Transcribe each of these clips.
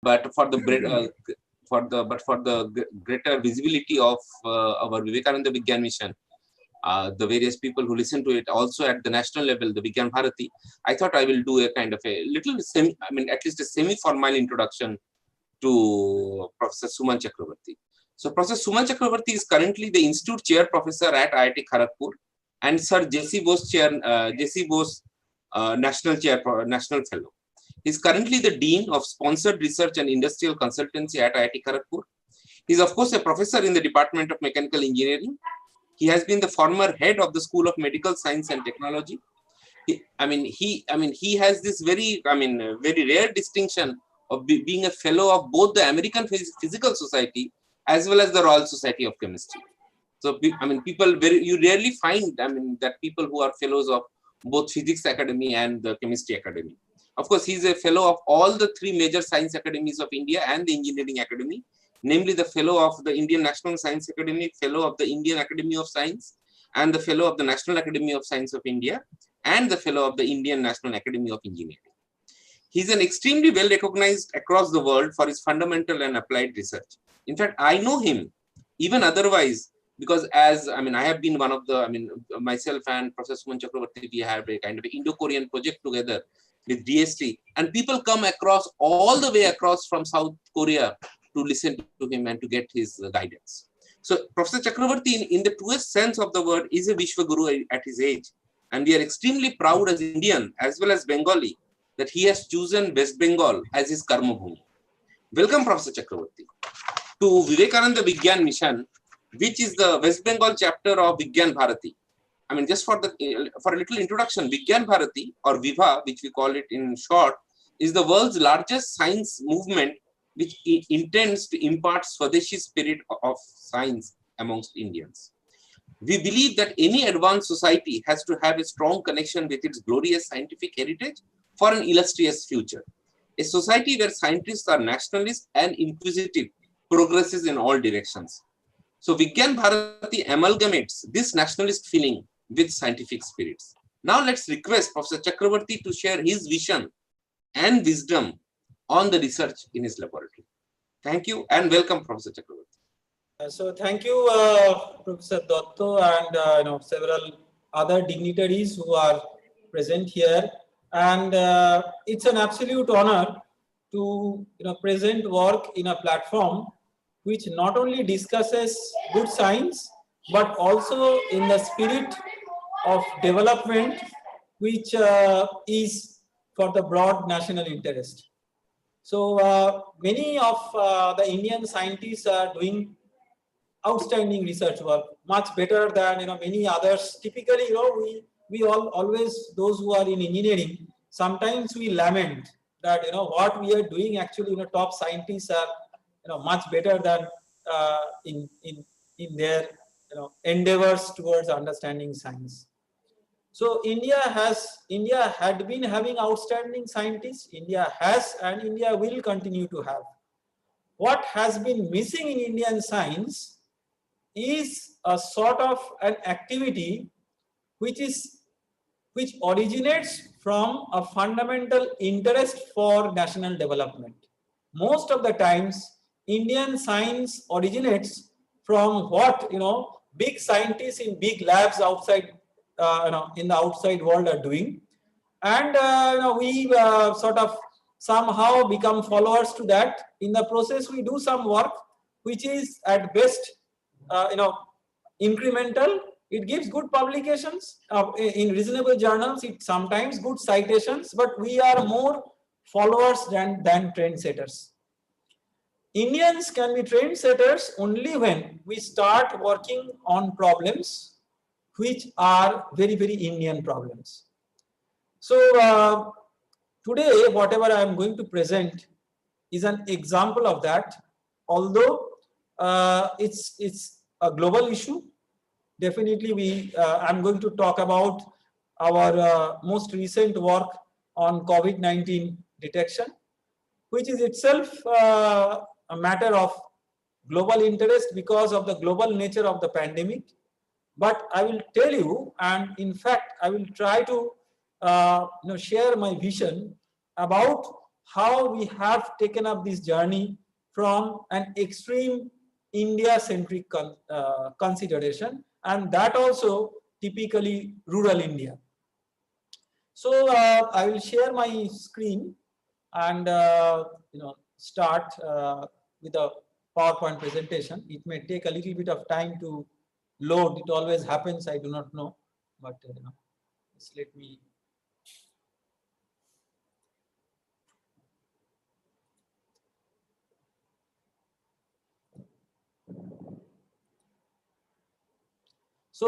but for the greater visibility of our Vivekananda Vigyan Mission, the various people who listen to it also at the national level, the Vigyan Bharati, I thought I will do a kind of a little at least a semi-formal introduction to Professor Suman Chakravarti. So Professor Suman Chakravarti is currently the Institute Chair Professor at IIT Kharagpur and Sir J.C. Bose National Fellow. He is currently the Dean of Sponsored Research and Industrial Consultancy at IIT Kharagpur. He is of course a professor in the Department of Mechanical Engineering. He has been the former head of the School of Medical Science and Technology. He has this very rare distinction of being a fellow of both the American Physical Society as well as the Royal Society of Chemistry. So, you rarely find, that people who are fellows of both Physics Academy and the Chemistry Academy. Of course, he is a fellow of all the three major science academies of India and the Engineering Academy, namely the fellow of the Indian National Science Academy, fellow of the Indian Academy of Science, and the fellow of the National Academy of Science of India, and the fellow of the Indian National Academy of Engineering. He is an extremely well recognized across the world for his fundamental and applied research. In fact, I know him even otherwise because I have been one of the, myself and Professor Suman Chakravarti, we have a kind of Indo-Korean project together with DST, and people come across all the way across from South Korea to listen to him and to get his guidance. So Professor Chakravarti, in the truest sense of the word, is a Vishwaguru at his age. And we are extremely proud as Indian as well as Bengali that he has chosen West Bengal as his Karma Bhumi. Welcome, Professor Chakravarti, to Vivekananda Vigyan Mission, which is the West Bengal chapter of Vigyan Bharati. Just for a little introduction, Vigyan Bharati, or Viva, which we call it in short, is the world's largest science movement which intends to impart Swadeshi spirit of science amongst Indians. We believe that any advanced society has to have a strong connection with its glorious scientific heritage for an illustrious future. A society where scientists are nationalist and inquisitive progresses in all directions. So Vigyan Bharati amalgamates this nationalist feeling with scientific spirits. Now let's request Professor Chakravarti to share his vision and wisdom on the research in his laboratory. Thank you and welcome, Professor Chakravarti. So thank you, Professor Dotto, and several other dignitaries who are present here. And it's an absolute honor to present work in a platform which not only discusses good science, but also in the spirit of development, which is for the broad national interest. So many of the Indian scientists are doing outstanding research work, much better than many others. Typically, we always, those who are in engineering, sometimes we lament that what we are doing actually, top scientists are much better than in their endeavors towards understanding science. So India had been having outstanding scientists. India has and India will continue to have. What has been missing in Indian science is a sort of an activity which originates from a fundamental interest for national development. Most of the times, Indian science originates from what big scientists in big labs outside in the outside world are doing, and we sort of somehow become followers to that. In the process, we do some work which is at best incremental. It gives good publications in reasonable journals. It sometimes good citations, but we are more followers than trendsetters. Indians can be trendsetters only when we start working on problems which are very, very Indian problems. So today, whatever I am going to present is an example of that. Although it's a global issue, definitely I'm going to talk about our most recent work on COVID-19 detection, which is itself a matter of global interest because of the global nature of the pandemic. But I will tell you, and in fact, I will try to share my vision about how we have taken up this journey from an extreme India-centric consideration, and that also typically rural India. So I will share my screen and start with a PowerPoint presentation. It may take a little bit of time to load. It always happens. I do not know, but just let me. So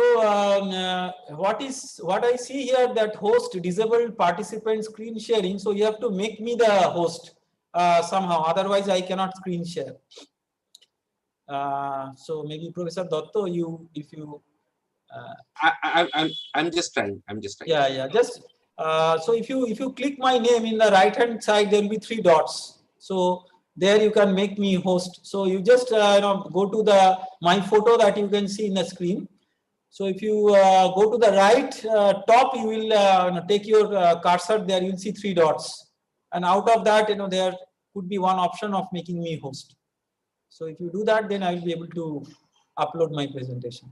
what I see here, that host disabled participant screen sharing. So you have to make me the host somehow. Otherwise, I cannot screen share. So maybe Professor Dotto, if you. I'm just trying. Yeah. Just so if you click my name in the right hand side, there will be 3 dots. So there you can make me host. So you just go to my photo that you can see in the screen. So if you go to the right top, you will take your cursor there. You will see 3 dots, and out of that, there could be one option of making me host. So if you do that, then I will be able to upload my presentation.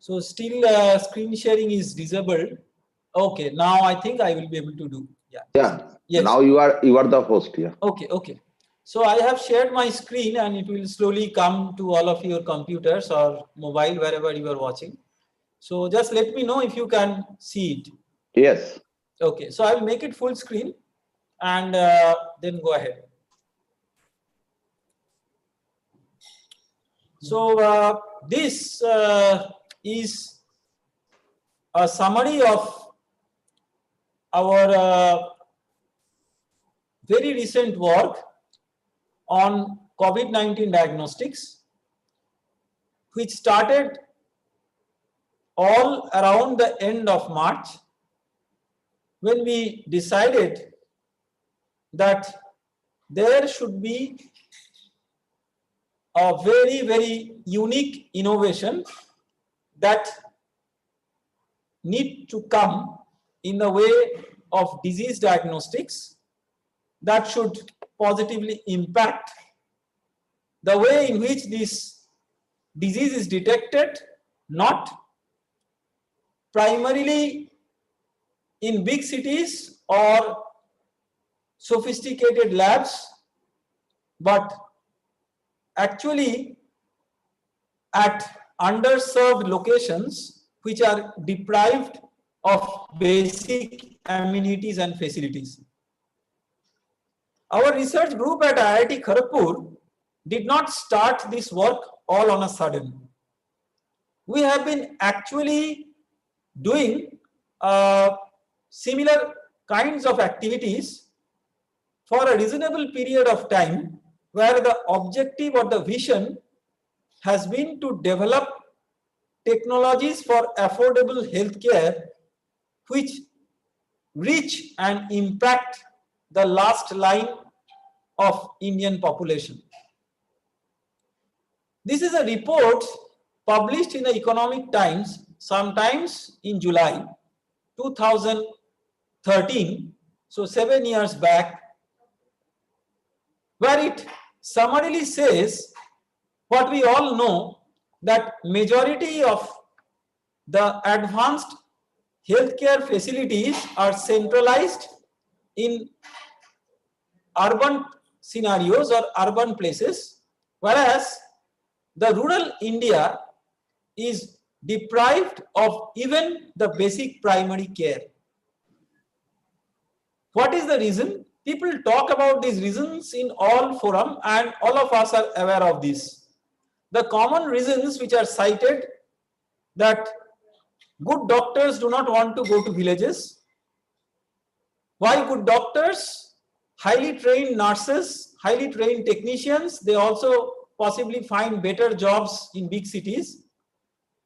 So still screen sharing is disabled. Okay, now I think I will be able to do. Yeah. Yeah. Yes. Now you are the host. Yeah. Okay. So I have shared my screen, and it will slowly come to all of your computers or mobile, wherever you are watching. So just let me know if you can see it. Yes. Okay. So I will make it full screen, and then go ahead. So this is a summary of our very recent work on COVID-19 diagnostics, which started all around the end of March, when we decided that there should be a very, very unique innovation that need to come in the way of disease diagnostics that should positively impact the way in which this disease is detected, not primarily in big cities or sophisticated labs, but actually at underserved locations which are deprived of basic amenities and facilities. Our research group at IIT Kharagpur did not start this work all on a sudden. We have been actually doing similar kinds of activities for a reasonable period of time, where the objective or the vision has been to develop technologies for affordable healthcare which reach and impact the last line of Indian population. This is a report published in the Economic Times sometimes in July 2013, so 7 years back, where it summarily says what we all know, that majority of the advanced healthcare facilities are centralized in urban scenarios or urban places, whereas the rural India is deprived of even the basic primary care. What is the reason? People talk about these reasons in all forum and all of us are aware of this. The common reasons which are cited, that good doctors do not want to go to villages. Why good doctors? Highly trained nurses, highly trained technicians, they also possibly find better jobs in big cities.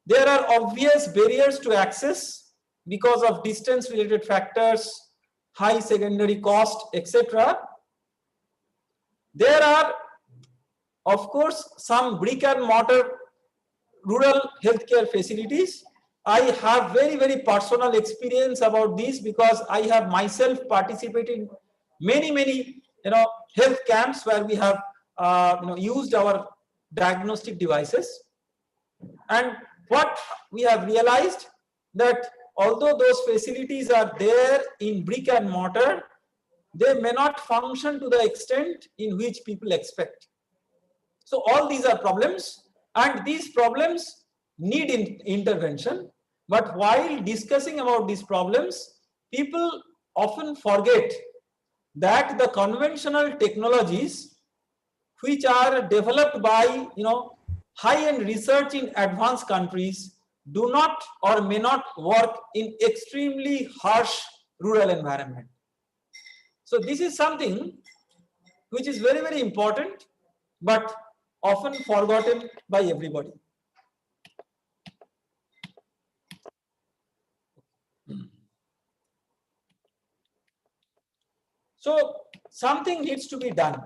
There are obvious barriers to access because of distance related factors, high secondary cost, etc. There are, of course, some brick and mortar rural healthcare facilities. I have very, very personal experience about this because I have myself participated in many, health camps where we have, used our diagnostic devices. And what we have realized, that although those facilities are there in brick and mortar, they may not function to the extent in which people expect. So all these are problems, and these problems need intervention. But while discussing about these problems, people often forget that the conventional technologies which are developed by high-end research in advanced countries do not or may not work in extremely harsh rural environment. So this is something which is very, very important, but often forgotten by everybody. So something needs to be done.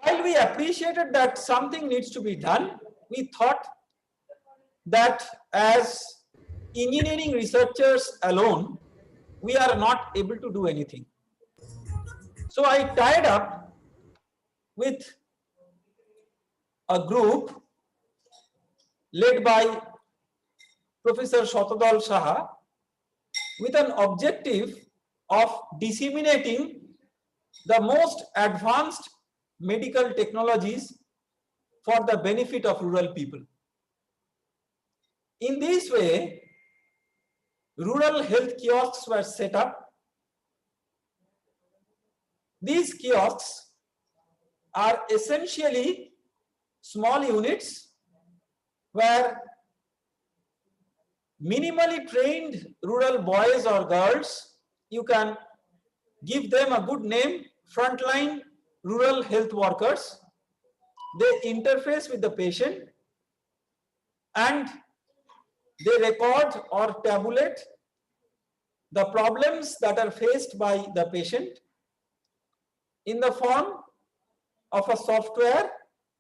While we appreciated that something needs to be done, we thought that as engineering researchers alone, we are not able to do anything. So I tied up with a group led by Professor Shatadal Saha with an objective of disseminating the most advanced medical technologies for the benefit of rural people. In this way, rural health kiosks were set up. These kiosks are essentially small units where minimally trained rural boys or girls, you can give them a good name, frontline rural health workers. They interface with the patient and they record or tabulate the problems that are faced by the patient in the form of a software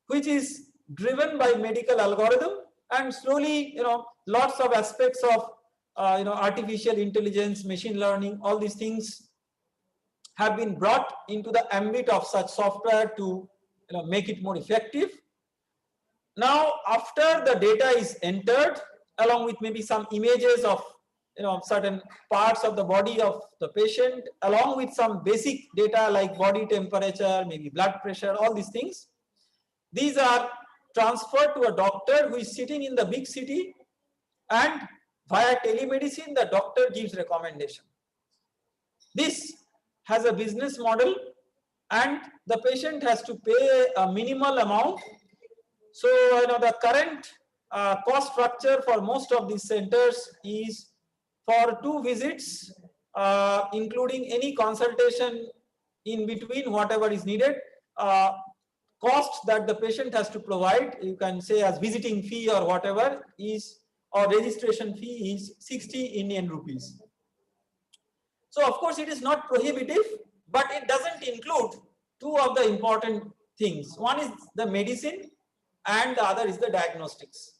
which is driven by medical algorithm, and slowly, lots of aspects of artificial intelligence, machine learning, all these things have been brought into the ambit of such software to make it more effective. Now, after the data is entered, along with maybe some images of certain parts of the body of the patient, along with some basic data like body temperature, maybe blood pressure, all these things, these are transferred to a doctor who is sitting in the big city, and via telemedicine the doctor gives recommendation. This has a business model and the patient has to pay a minimal amount. So the current cost structure for most of these centers is for 2 visits, including any consultation in between, whatever is needed, cost that the patient has to provide, you can say as visiting fee or whatever is, or registration fee is 60 Indian rupees. So of course it is not prohibitive, but it doesn't include 2 of the important things. One is the medicine and the other is the diagnostics.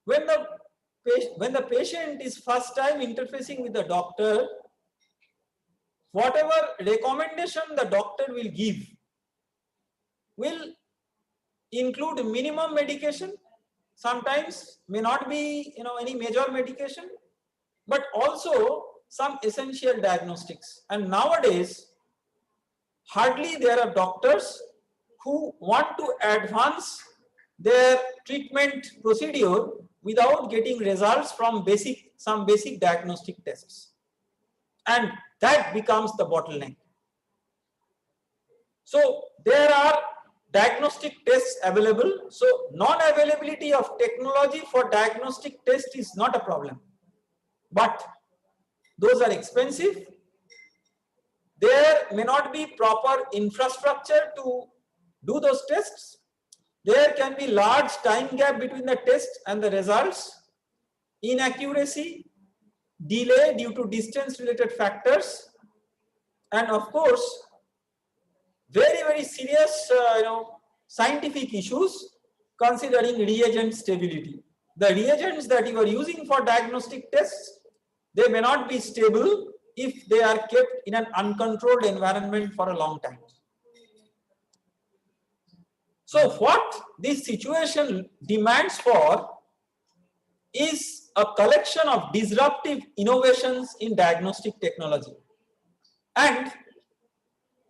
When the patient is first time interfacing with the doctor, whatever recommendation the doctor will give will include minimum medication sometimes may not be, any major medication, but also some essential diagnostics. And nowadays, hardly there are doctors who want to advance their treatment procedure without getting results from some basic diagnostic tests. And that becomes the bottleneck. So there are diagnostic tests available. So non-availability of technology for diagnostic test is not a problem. But those are expensive. There may not be proper infrastructure to do those tests. There can be large time gap between the test and the results, inaccuracy, delay due to distance related factors, and of course, very, very serious scientific issues considering reagent stability. The reagents that you are using for diagnostic tests, they may not be stable if they are kept in an uncontrolled environment for a long time. So what this situation demands for is a collection of disruptive innovations in diagnostic technology. And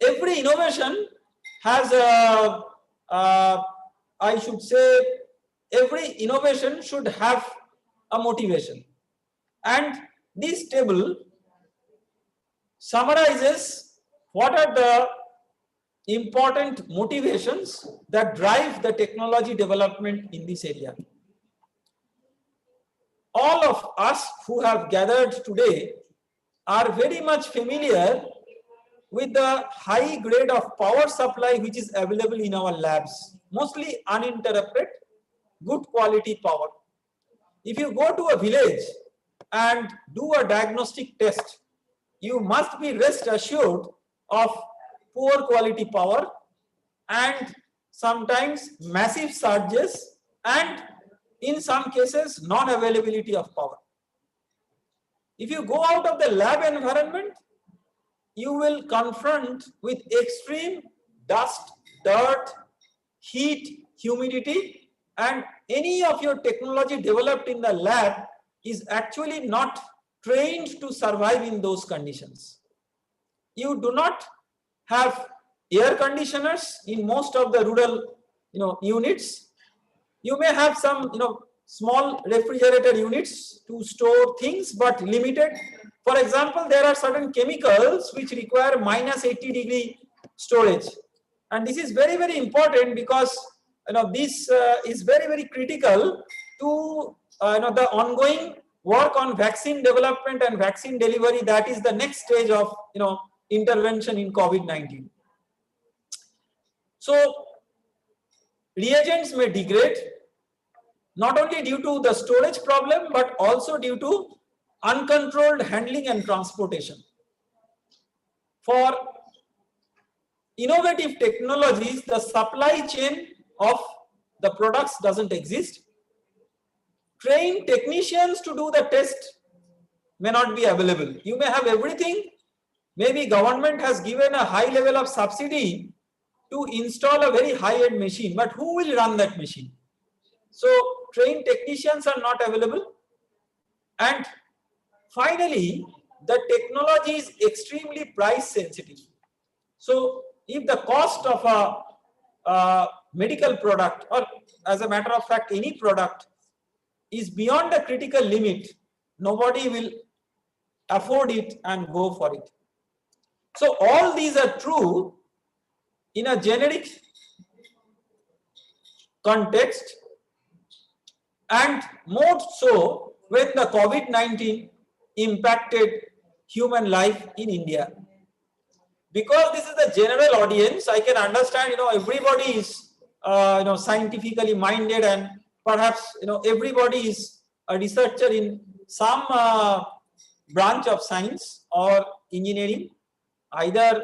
every innovation has I should say, every innovation should have a motivation. And this table summarizes what are the important motivations that drive the technology development in this area. All of us who have gathered today are very much familiar with the high grade of power supply which is available in our labs, mostly uninterrupted, good quality power. If you go to a village and do a diagnostic test, you must be rest assured of poor quality power and sometimes massive surges and in some cases non-availability of power. If you go out of the lab environment, you will confront with extreme dust, dirt, heat, humidity, and any of your technology developed in the lab is actually not trained to survive in those conditions. You do not have air conditioners in most of the rural units. You may have some small refrigerator units to store things, but limited. For example, there are certain chemicals which require -80-degree storage, and this is very, very important because this is very, very critical to the ongoing work on vaccine development and vaccine delivery. That is the next stage of intervention in COVID-19. So reagents may degrade not only due to the storage problem but also due to uncontrolled handling and transportation. For innovative technologies, the supply chain of the products doesn't exist. Trained technicians to do the test may not be available. You may have everything. Maybe government has given a high level of subsidy to install a very high-end machine, but who will run that machine? So trained technicians are not available. And finally, the technology is extremely price sensitive. So if the cost of a medical product, or as a matter of fact any product, is beyond the critical limit, nobody will afford it and go for it. So all these are true in a generic context, and more so when the COVID-19 impacted human life in India. Because this is the general audience, I can understand, everybody is, scientifically minded, and perhaps, everybody is a researcher in some branch of science or engineering, either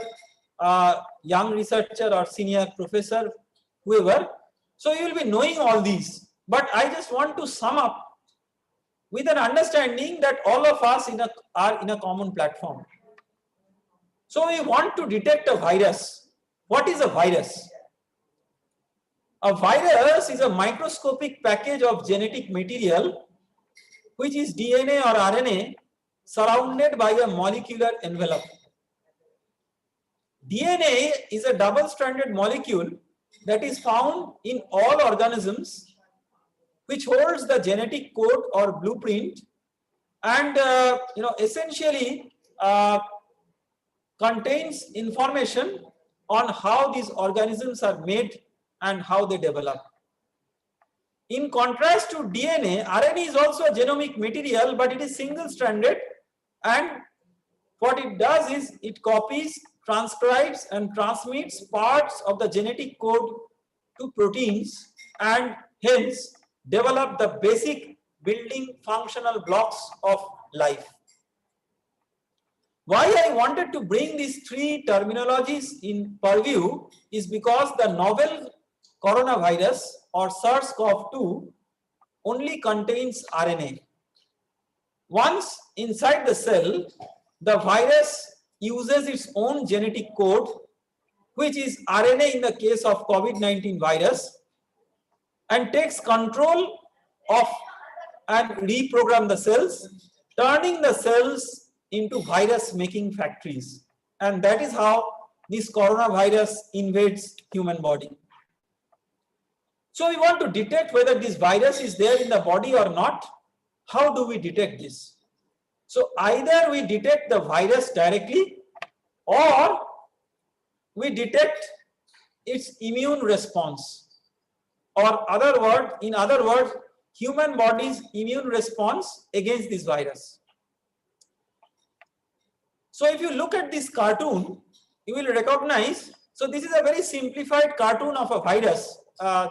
young researcher or senior professor, whoever. So you will be knowing all these. But I just want to sum up with an understanding that all of us are in a common platform. So we want to detect a virus. What is a virus? A virus is a microscopic package of genetic material, which is DNA or RNA, surrounded by a molecular envelope. DNA is a double-stranded molecule that is found in all organisms, which holds the genetic code or blueprint, and essentially contains information on how these organisms are made and how they develop. In contrast to DNA, RNA is also a genomic material, but it is single-stranded, and what it does is it copies, transcribes, and transmits parts of the genetic code to proteins, and hence develop the basic building functional blocks of life. Why I wanted to bring these three terminologies in purview is because the novel coronavirus or SARS-CoV-2 only contains RNA. Once inside the cell, the virus uses its own genetic code, which is RNA in the case of COVID-19 virus, and takes control of and reprogram the cells, turning the cells into virus making factories. And that is how this coronavirus invades human body. So we want to detect whether this virus is there in the body or not. How do we detect this? So either we detect the virus directly, or we detect its immune response, or in other words, human body's immune response against this virus. So if you look at this cartoon, you will recognize, so this is a very simplified cartoon of a virus,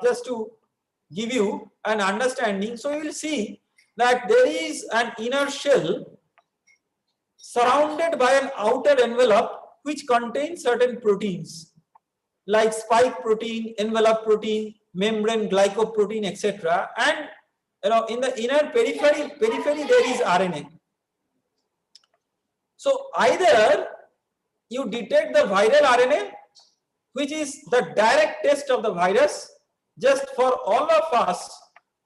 just to give you an understanding. So you will see that there is an inner shell surrounded by an outer envelope which contains certain proteins like spike protein, envelope protein, membrane glycoprotein, etc. And in the inner periphery there is RNA. So either you detect the viral RNA, which is the direct test of the virus, just for all of us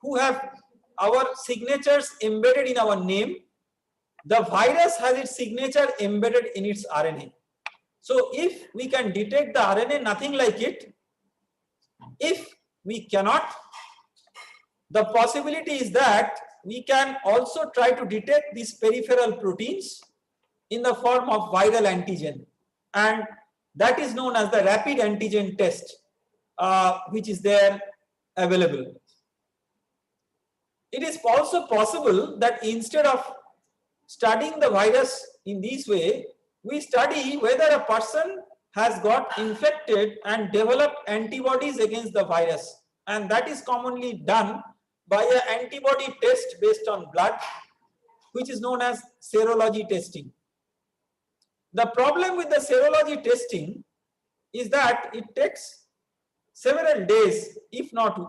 who have our signatures embedded in our name. The virus has its signature embedded in its RNA. So if we can detect the RNA, nothing like it. If we cannot, the possibility is that we can also try to detect these peripheral proteins in the form of viral antigen, and that is known as the rapid antigen test, which is there available. It is also possible that instead of studying the virus in this way, we study whether a person has got infected and developed antibodies against the virus, and that is commonly done by an antibody test based on blood, which is known as serology testing. The problem with the serology testing is that it takes several days, if not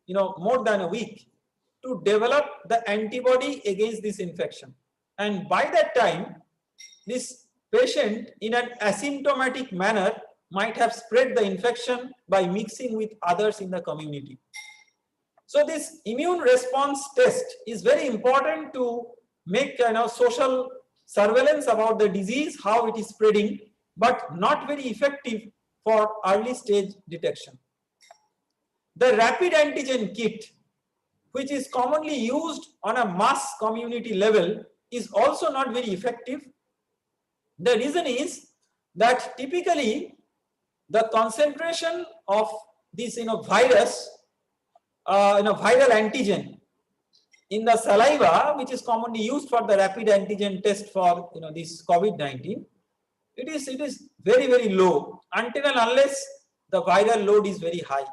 more than a week, to develop the antibody against this infection. And by that time, this patient in an asymptomatic manner might have spread the infection by mixing with others in the community. So this immune response test is very important to make social surveillance about the disease, how it is spreading, but not very effective for early stage detection. The rapid antigen kit, which is commonly used on a mass community level, is also not very effective. The reason is that typically the concentration of this virus, viral antigen in the saliva, which is commonly used for the rapid antigen test for this COVID-19, it is very, very low until and unless the viral load is very high.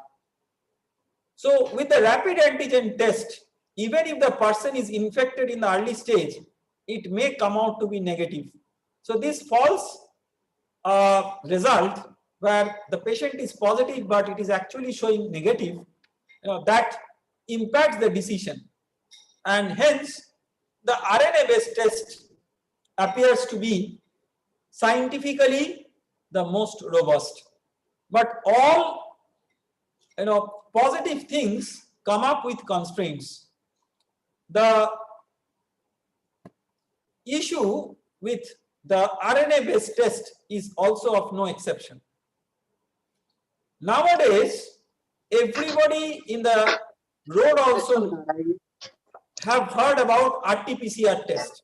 So with the rapid antigen test, even if the person is infected in the early stage, it may come out to be negative. So this false result where the patient is positive but it is actually showing negative, that impacts the decision, and hence the RNA-based test appears to be scientifically the most robust. But all positive things come up with constraints. The issue with the RNA-based test is also of no exception. Nowadays, everybody in the road also have heard about RT-PCR test.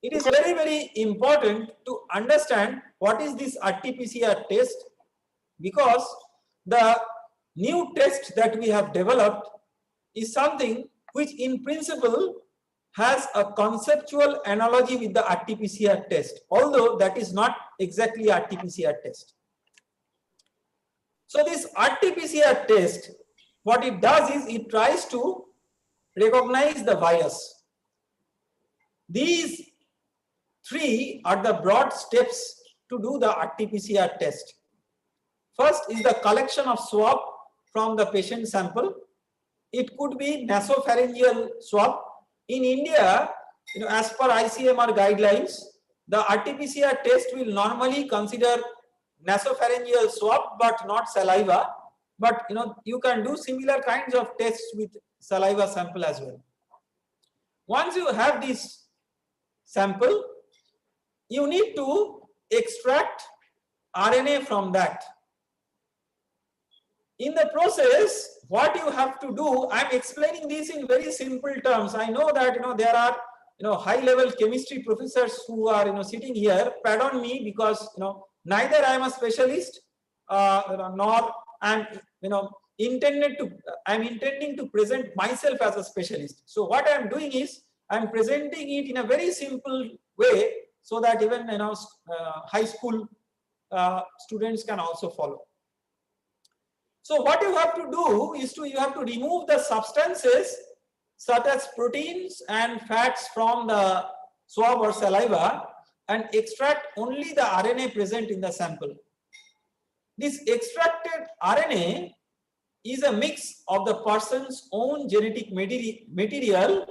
It is very, very important to understand what is this RT-PCR test, because the new test that we have developed is something which in principle has a conceptual analogy with the RT-PCR test, although that is not exactly RT-PCR test. So this RT-PCR test, what it does is it tries to recognize the virus. These three are the broad steps to do the RT-PCR test. First is the collection of swab from the patient sample. It could be nasopharyngeal swab. In India, as per ICMR guidelines, the RT-PCR test will normally consider nasopharyngeal swab but not saliva. But you can do similar kinds of tests with saliva sample as well. Once you have this sample, you need to extract RNA from that. In the process, what you have to do, I'm explaining this in very simple terms. I know that there are high-level chemistry professors who are sitting here. Pardon me, because neither I am a specialist nor I'm intending to present myself as a specialist. So what I'm doing is I'm presenting it in a very simple way so that even high school students can also follow. So what you have to do is you have to remove the substances such as proteins and fats from the swab or saliva and extract only the RNA present in the sample. This extracted RNA is a mix of the person's own genetic material,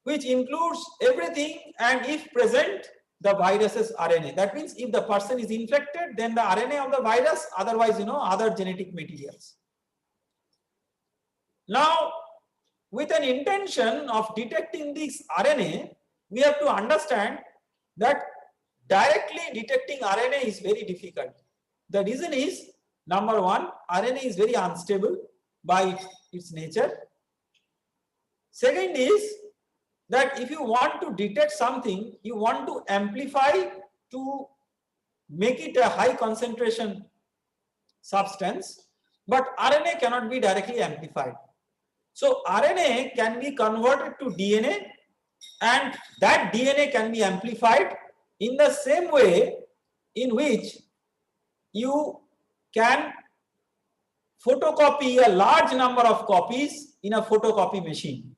which includes everything, and if present, the virus's RNA. That means if the person is infected, then the RNA of the virus, otherwise, other genetic materials. Now, with an intention of detecting this RNA, we have to understand that directly detecting RNA is very difficult. The reason is, number one, RNA is very unstable by its nature. Second is that if you want to detect something, you want to amplify to make it a high concentration substance, but RNA cannot be directly amplified. So RNA can be converted to DNA, and that DNA can be amplified in the same way in which you can photocopy a large number of copies in a photocopy machine.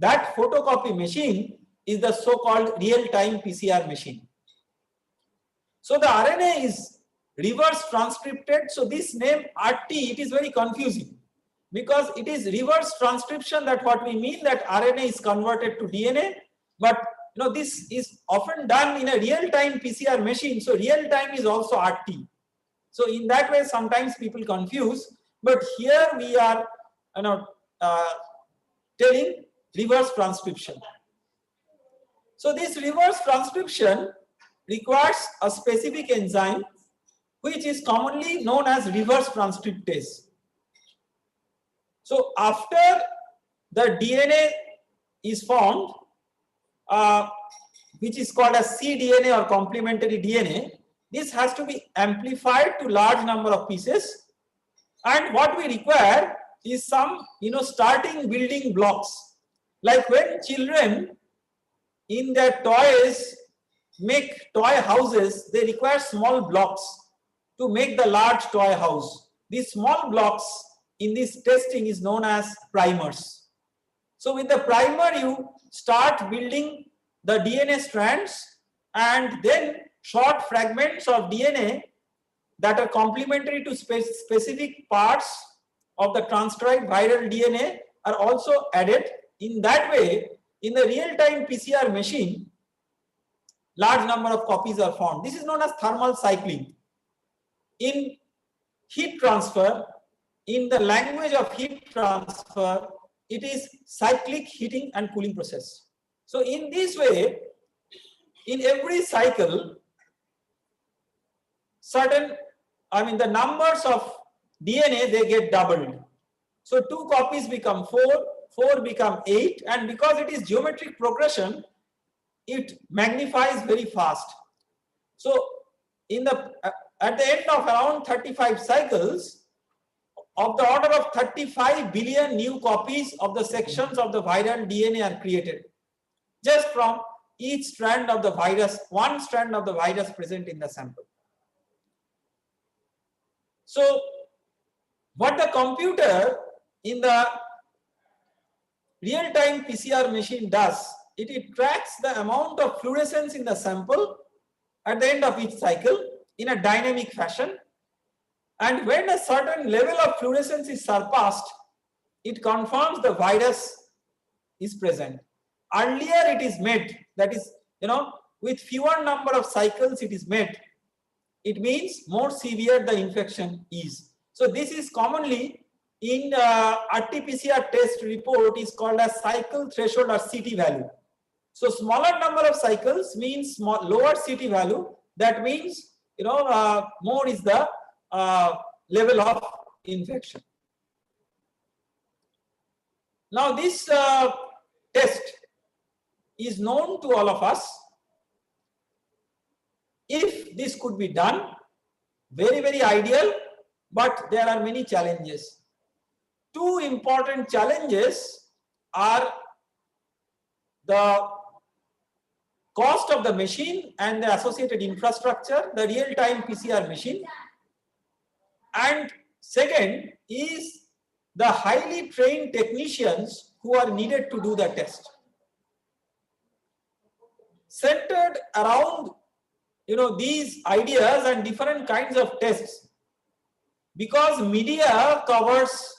That photocopy machine is the so-called real-time PCR machine. So the RNA is reverse transcripted. So this name RT, it is very confusing because it is reverse transcription. That what we mean, that RNA is converted to DNA, but this is often done in a real-time PCR machine. So real-time is also RT. So in that way, sometimes people confuse. But here we are, telling reverse transcription. So this reverse transcription requires a specific enzyme which is commonly known as reverse transcriptase. So after the DNA is formed, which is called as cDNA or complementary DNA, this has to be amplified to large number of pieces, and what we require is some starting building blocks. Like when children in their toys make toy houses, they require small blocks to make the large toy house. These small blocks in this testing is known as primers. So with the primer, you start building the DNA strands, and then short fragments of DNA that are complementary to specific parts of the transcribed viral DNA are also added. In that way, in the real-time PCR machine, large number of copies are formed. This is known as thermal cycling. In heat transfer. In the language of heat transfer, it is cyclic heating and cooling process. So in this way, in every cycle, the numbers of DNA, they get doubled. So 2 copies become 4, 4 become 8, and because it is geometric progression, it magnifies very fast. So at the end of around 35 cycles, of the order of 35 billion new copies of the sections of the viral DNA are created, just from each strand of the virus, one strand of the virus present in the sample. So what the computer in the real-time PCR machine does, it tracks the amount of fluorescence in the sample at the end of each cycle in a dynamic fashion. And when a certain level of fluorescence is surpassed, it confirms the virus is present. Earlier it is made, that is, with fewer number of cycles it is made. It means more severe the infection is. So this is commonly in RT-PCR test report is called as cycle threshold or CT value. So smaller number of cycles means lower CT value. That means more is the level of infection. Now this test is known to all of us. If this could be done, very, very ideal, but there are many challenges. 2 important challenges are the cost of the machine and the associated infrastructure, the real-time PCR machine. And second is the highly trained technicians who are needed to do the test. Centered around these ideas and different kinds of tests, because media covers,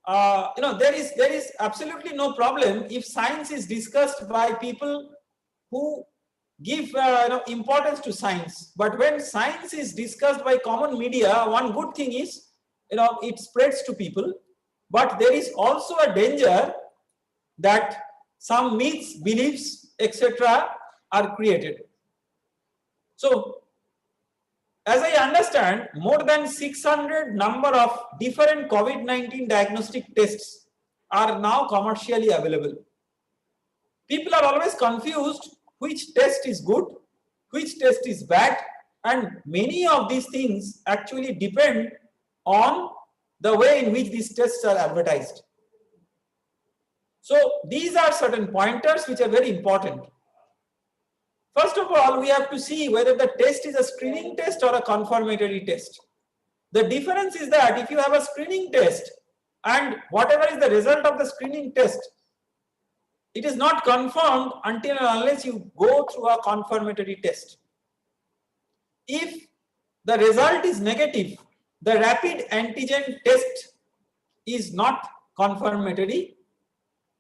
there is absolutely no problem if science is discussed by people who give importance to science. But when science is discussed by common media, one good thing is it spreads to people. But there is also a danger that some myths, beliefs, etc. are created. So, as I understand, more than 600 number of different COVID-19 diagnostic tests are now commercially available. People are always confused which test is good, which test is bad, and many of these things actually depend on the way in which these tests are advertised. So these are certain pointers which are very important. First of all, we have to see whether the test is a screening test or a confirmatory test. The difference is that if you have a screening test and whatever is the result of the screening test, it is not confirmed until and unless you go through a confirmatory test. If the result is negative, the rapid antigen test is not confirmatory.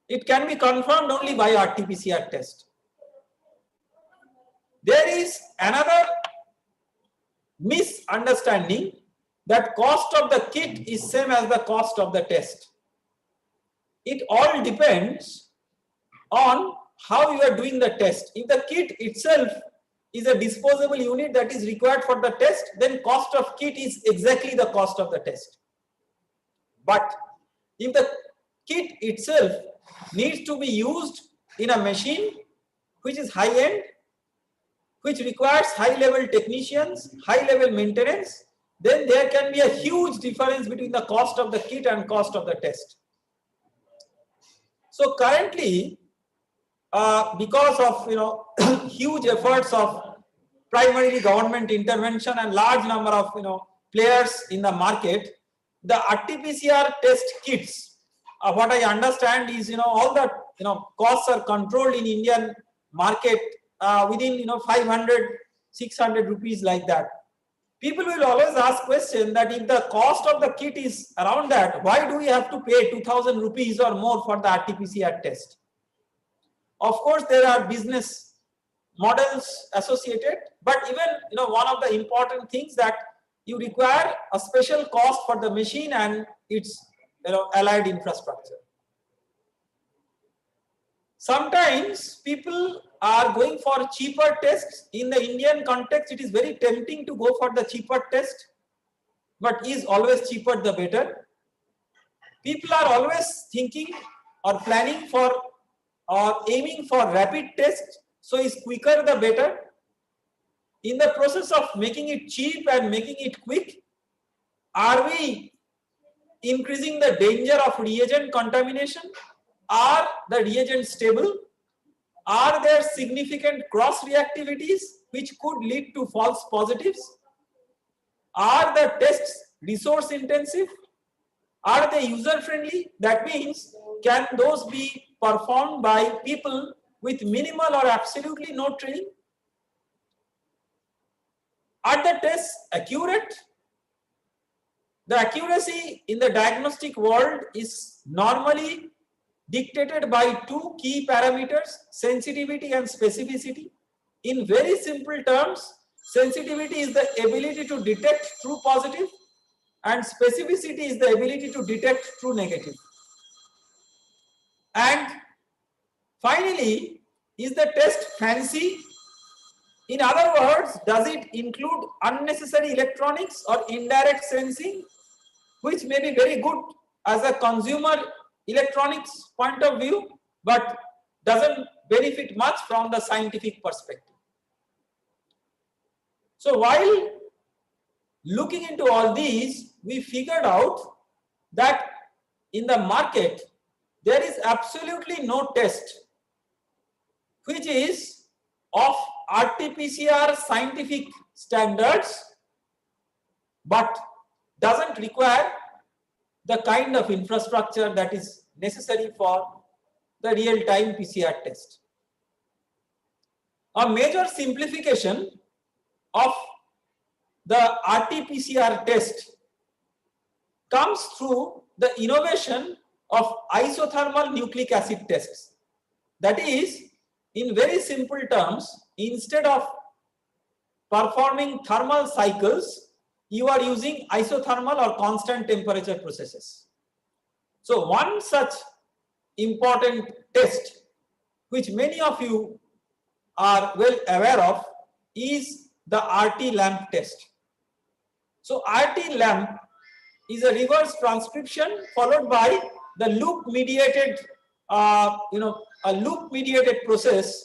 It can be confirmed only by RT-PCR test. There is another misunderstanding that cost of the kit is same as the cost of the test. It all depends on how you are doing the test. If the kit itself is a disposable unit that is required for the test, then cost of kit is exactly the cost of the test. But if the kit itself needs to be used in a machine which is high-end, which requires high-level technicians, high-level maintenance, then there can be a huge difference between the cost of the kit and cost of the test. So currently, because of huge efforts of primarily government intervention and large number of players in the market, the RT-PCR test kits, what I understand is all the costs are controlled in Indian market within 500, 600 rupees like that. People will always ask question that if the cost of the kit is around that, why do we have to pay 2000 rupees or more for the RT-PCR test? Of course, there are business models associated, but even one of the important things that you require a special cost for the machine and its allied infrastructure. Sometimes people are going for cheaper tests. In the Indian context, it is very tempting to go for the cheaper test, but is always cheaper the better. People are always thinking or planning for or aiming for rapid tests, so is quicker the better. In the process of making it cheap and making it quick, are we increasing the danger of reagent contamination? Are the reagents stable? Are there significant cross reactivities which could lead to false positives? Are the tests resource intensive? Are they user friendly? That means, can those be performed by people with minimal or absolutely no training? Are the tests accurate? The accuracy in the diagnostic world is normally dictated by two key parameters, sensitivity and specificity. In very simple terms, sensitivity is the ability to detect true positive and specificity is the ability to detect true negative. And finally, is the test fancy? In other words, does it include unnecessary electronics or indirect sensing, which may be very good as a consumer electronics point of view, but doesn't benefit much from the scientific perspective. So while looking into all these, we figured out that in the market, there is absolutely no test which is of RT-PCR scientific standards, but doesn't require the kind of infrastructure that is necessary for the real-time PCR test. A major simplification of the RT-PCR test comes through the innovation of isothermal nucleic acid tests. That is, in very simple terms, instead of performing thermal cycles, you are using isothermal or constant temperature processes. So one such important test, which many of you are well aware of, is the RT-LAMP test. So RT-LAMP is a reverse transcription followed by the loop mediated, a loop mediated process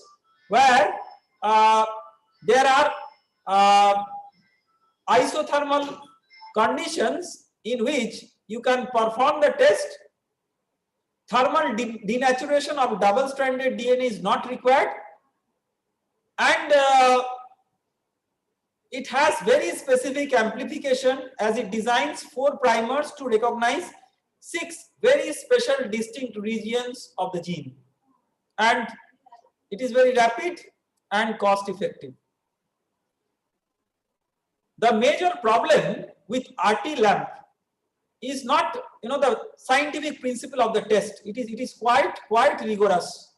where there are isothermal conditions in which you can perform the test. Thermal denaturation of double-stranded DNA is not required, and it has very specific amplification as it designs 4 primers to recognize 6 very special distinct regions of the gene, and it is very rapid and cost effective. The major problem with RT-LAMP is not the scientific principle of the test. It is quite rigorous.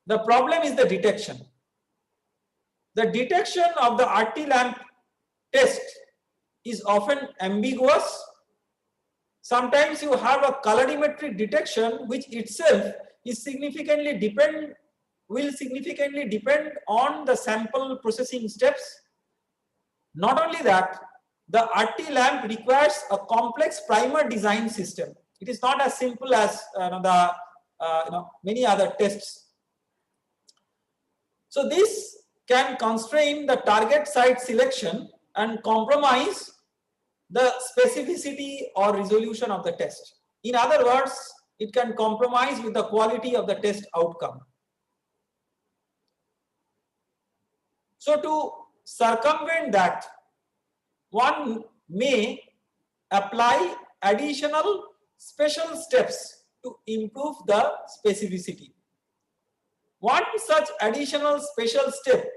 The problem is the detection. The detection of the RT-LAMP test is often ambiguous. Sometimes you have a colorimetric detection which itself is will significantly depend on the sample processing steps. Not only that, the RT-LAMP requires a complex primer design system. It is not as simple as many other tests. So this can constrain the target site selection and compromise the specificity or resolution of the test. In other words, it can compromise with the quality of the test outcome. So to circumvent that, one may apply additional special steps to improve the specificity. One such additional special step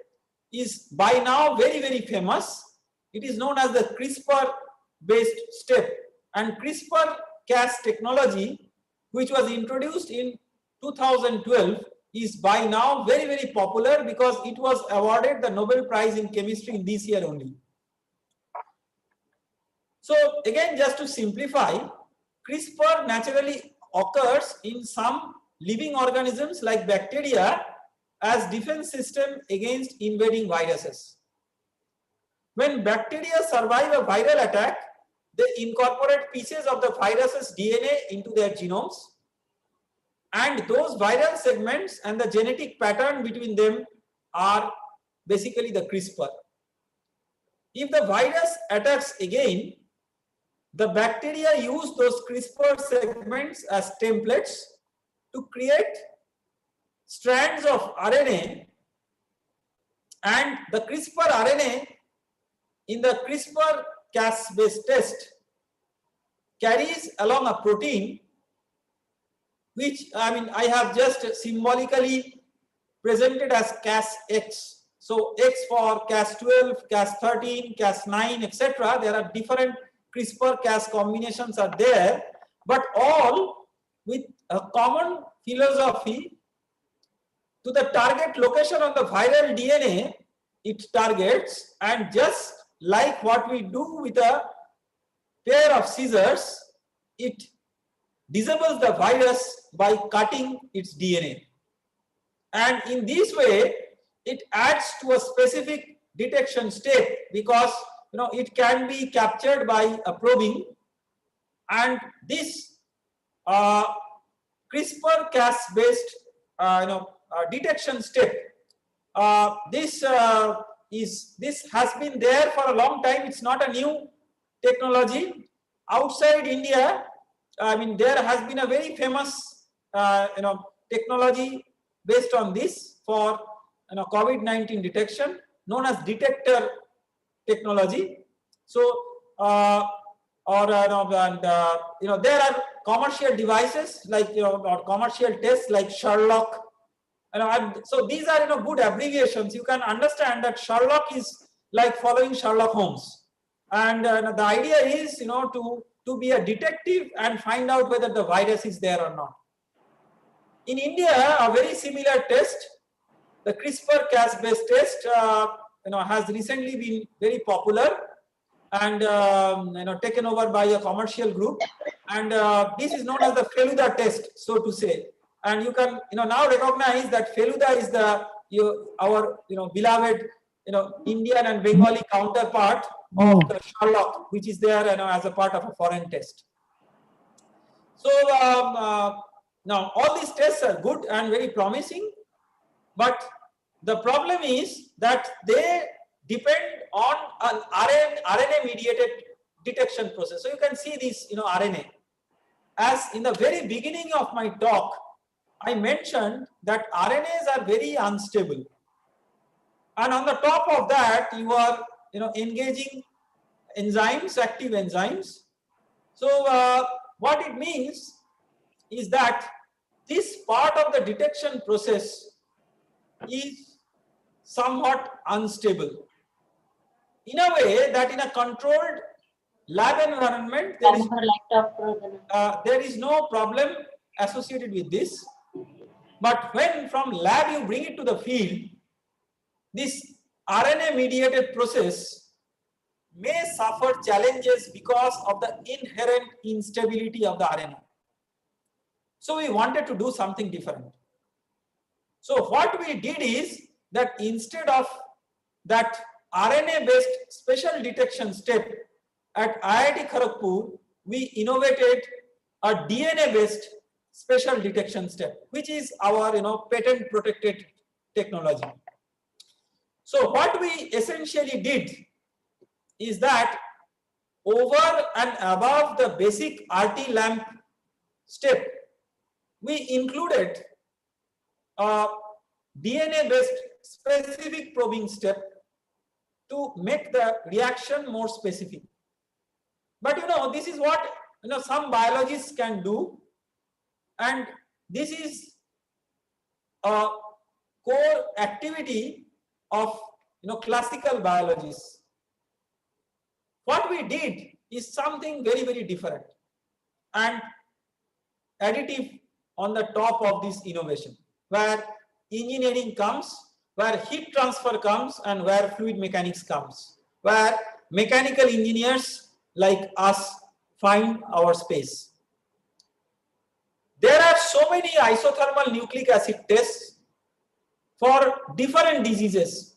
is by now very famous. It is known as the CRISPR-based step, and CRISPR-Cas technology, which was introduced in 2012, is by now very popular because it was awarded the Nobel Prize in Chemistry in this year only. So again, just to simplify, CRISPR naturally occurs in some living organisms like bacteria as defense system against invading viruses. When bacteria survive a viral attack, they incorporate pieces of the virus's DNA into their genomes, and those viral segments and the genetic pattern between them are basically the CRISPR. If the virus attacks again, the bacteria use those CRISPR segments as templates to create strands of RNA, and the CRISPR RNA in the CRISPR-Cas-based test carries along a protein which I have just symbolically presented as Cas-X. So X for Cas12, Cas13, Cas9, etc. There are different CRISPR-Cas combinations are there, but all with a common philosophy. To the target location on the viral DNA, it targets, and just like what we do with a pair of scissors, it disables the virus by cutting its DNA. And in this way, it adds to a specific detection step because it can be captured by a probing, and this CRISPR-Cas based detection step, this has been there for a long time. It's not a new technology. Outside India, there has been a very famous technology based on this for COVID-19 detection, known as detector technology. So there are commercial devices like or commercial tests like Sherlock. So these are good abbreviations. You can understand that Sherlock is like following Sherlock Holmes, and the idea is to be a detective and find out whether the virus is there or not. In India, a very similar test, the CRISPR-Cas based test, has recently been very popular and taken over by a commercial group, and this is known as the Feluda test, so to say. And you can now recognize that Feluda is our beloved Indian and Bengali counterpart of the Sherlock, which is there as a part of a foreign test. So now all these tests are good and very promising, but the problem is that they depend on an RNA mediated detection process. So you can see this RNA. As in the very beginning of my talk, I mentioned that RNAs are very unstable, and on the top of that you are engaging enzymes, active enzymes. So what it means is that this part of the detection process is somewhat unstable, in a way that in a controlled lab environment there is no problem associated with this. But when from lab you bring it to the field, this RNA mediated process may suffer challenges because of the inherent instability of the RNA. So we wanted to do something different. So what we did is that instead of that RNA based special detection step at IIT Kharagpur, we innovated a DNA based special detection step, which is our patent protected technology. So what we essentially did is that over and above the basic RT lamp step, we included a DNA based specific probing step to make the reaction more specific. But this is what some biologists can do, and this is a core activity of classical biologists. What we did is something very, very different and additive on the top of this innovation, where engineering comes, where heat transfer comes, and where fluid mechanics comes, where mechanical engineers like us find our space. There are so many isothermal nucleic acid tests for different diseases.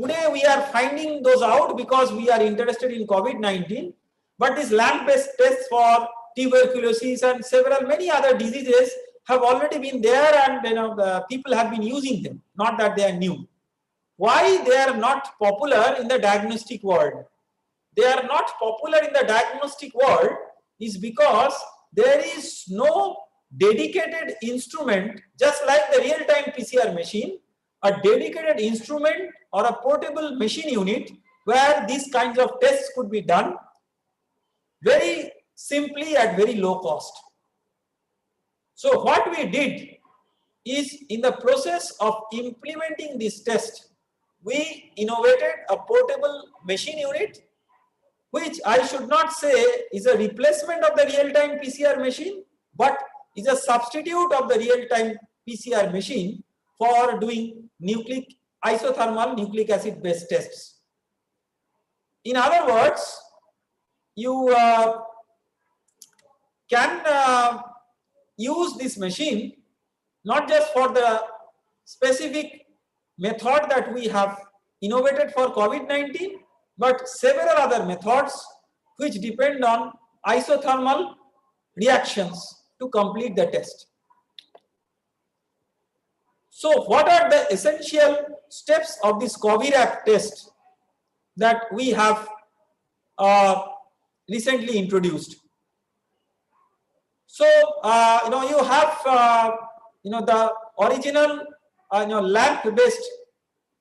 Today we are finding those out because we are interested in COVID-19, but these lab-based tests for tuberculosis and many other diseases have already been there, and the people have been using them, not that they are new. Why they are not popular in the diagnostic world? They are not popular in the diagnostic world is because there is no dedicated instrument, just like the real-time PCR machine, a dedicated instrument or a portable machine unit where these kinds of tests could be done very simply at very low cost. So what we did is, in the process of implementing this test, we innovated a portable machine unit, which I should not say is a replacement of the real-time PCR machine, but is a substitute of the real-time PCR machine for doing isothermal nucleic acid based tests. In other words, you can use this machine not just for the specific method that we have innovated for COVID-19, but several other methods which depend on isothermal reactions to complete the test. So what are the essential steps of this COVID test that we have recently introduced? So you have the original lab-based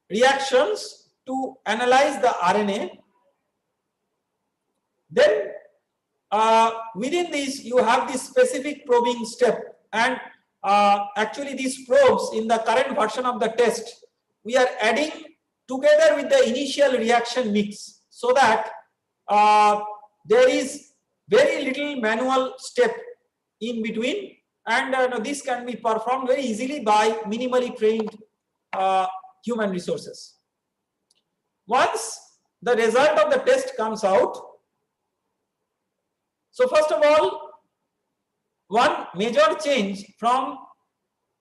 reactions to analyze the RNA. Then within these you have this specific probing step, and actually these probes in the current version of the test we are adding together with the initial reaction mix, so that there is very little manual step in between, and this can be performed very easily by minimally trained human resources. Once the result of the test comes out, so first of all, one major change from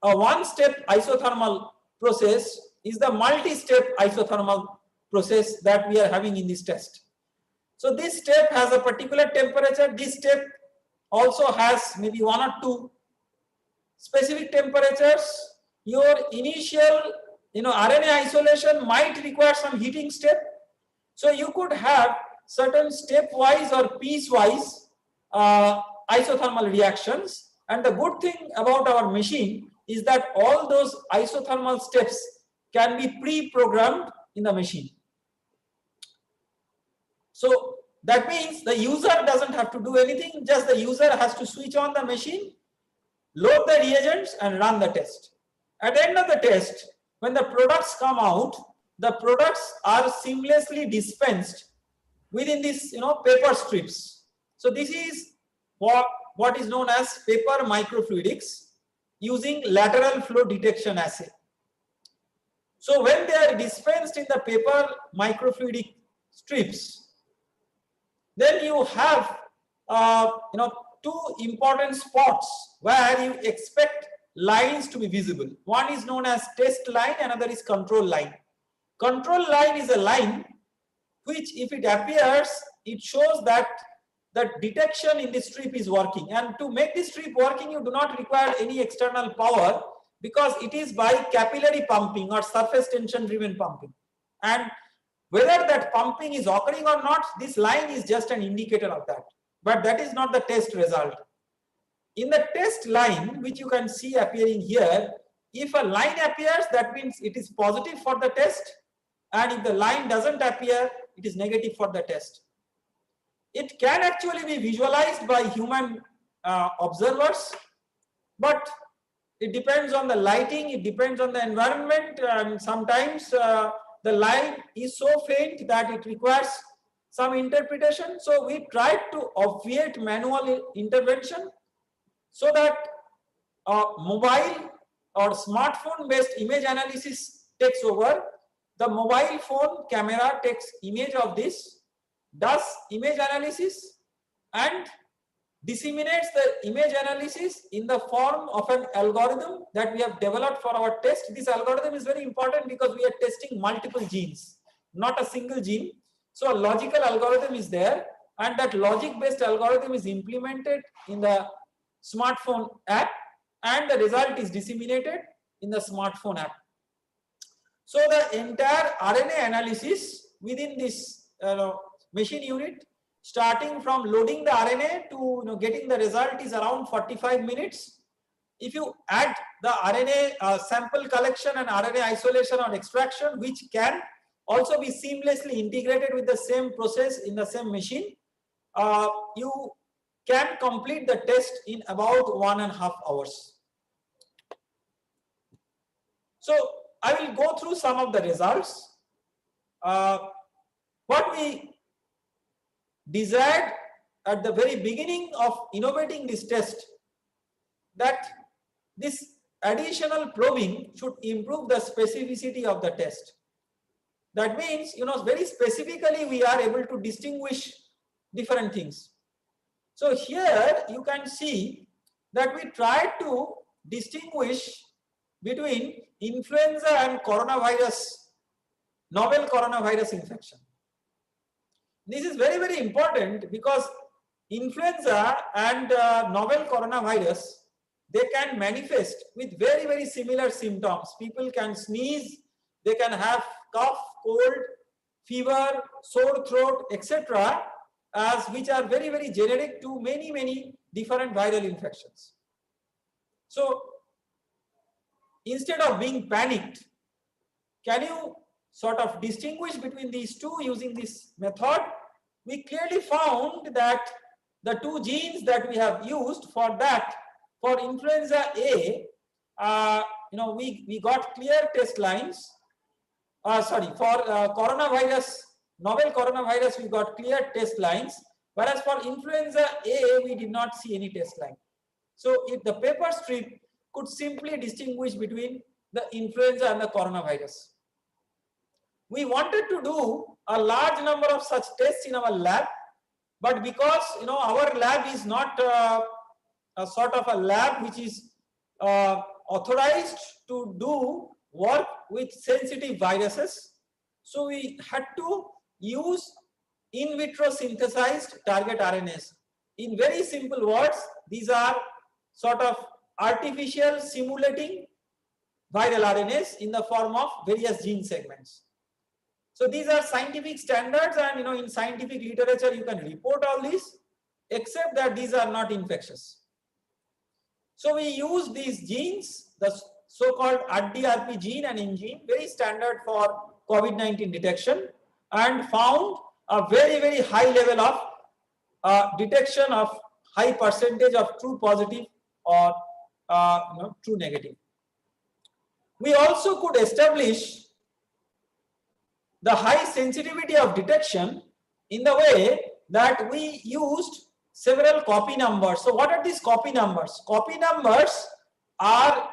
a one-step isothermal process is the multi-step isothermal process that we are having in this test. So this step has a particular temperature. This step also has maybe one or two specific temperatures. Your initial RNA isolation might require some heating step. So you could have certain stepwise or piecewise isothermal reactions. And the good thing about our machine is that all those isothermal steps can be pre-programmed in the machine. So that means the user doesn't have to do anything, just the user has to switch on the machine, load the reagents and run the test. At the end of the test, when the products come out, the products are seamlessly dispensed within these paper strips. So this is what is known as paper microfluidics using lateral flow detection assay. So when they are dispensed in the paper microfluidic strips, then you have two important spots where you expect lines to be visible. One is known as test line, another is control line. Control line is a line which, if it appears, it shows that the detection in the strip is working. And to make this strip working, you do not require any external power, because it is by capillary pumping or surface tension driven pumping. And whether that pumping is occurring or not, this line is just an indicator of that. But that is not the test result. In the test line, which you can see appearing here, if a line appears, that means it is positive for the test. And if the line doesn't appear, it is negative for the test. It can actually be visualized by human observers, but it depends on the lighting, it depends on the environment, and sometimes the line is so faint that it requires some interpretation. So we tried to obviate manual intervention so that mobile or smartphone based image analysis takes over. The mobile phone camera takes image of this. does image analysis and disseminates the image analysis in the form of an algorithm that we have developed for our test. This algorithm is very important because we are testing multiple genes, not a single gene. So a logical algorithm is there, and that logic-based algorithm is implemented in the smartphone app, and the result is disseminated in the smartphone app. So the entire RNA analysis within this machine unit, starting from loading the RNA to getting the result, is around 45 minutes. If you add the RNA sample collection and RNA isolation or extraction, which can also be seamlessly integrated with the same process in the same machine, you can complete the test in about 1.5 hours. So I will go through some of the results. What we desired at the very beginning of innovating this test, that this additional probing should improve the specificity of the test. That means, very specifically we are able to distinguish different things. So here you can see that we tried to distinguish between influenza and coronavirus, novel coronavirus infection. This is very, very important because influenza and novel coronavirus, they can manifest with very, very similar symptoms. People can sneeze, they can have cough, cold, fever, sore throat, etc., which are very, very generic to many, many different viral infections. So instead of being panicked, can you sort of distinguish between these two using this method? We clearly found that the two genes that we have used for that, for influenza A, we got clear test lines. For coronavirus, novel coronavirus, we got clear test lines, whereas for influenza A, we did not see any test line. So if the paper strip could simply distinguish between the influenza and the coronavirus. We wanted to do a large number of such tests in our lab, but because our lab is not a sort of a lab which is authorized to do work with sensitive viruses, so we had to use in vitro synthesized target RNAs. In very simple words, these are sort of artificial simulating viral RNAs in the form of various gene segments. So these are scientific standards, and in scientific literature you can report all these, except that these are not infectious. So we use these genes, the so-called RT-RP gene and IN gene, very standard for COVID-19 detection, and found a very, very high level of detection of high percentage of true positive or true negative. We also could establish the high sensitivity of detection in the way that we used several copy numbers. So what are these copy numbers? Copy numbers are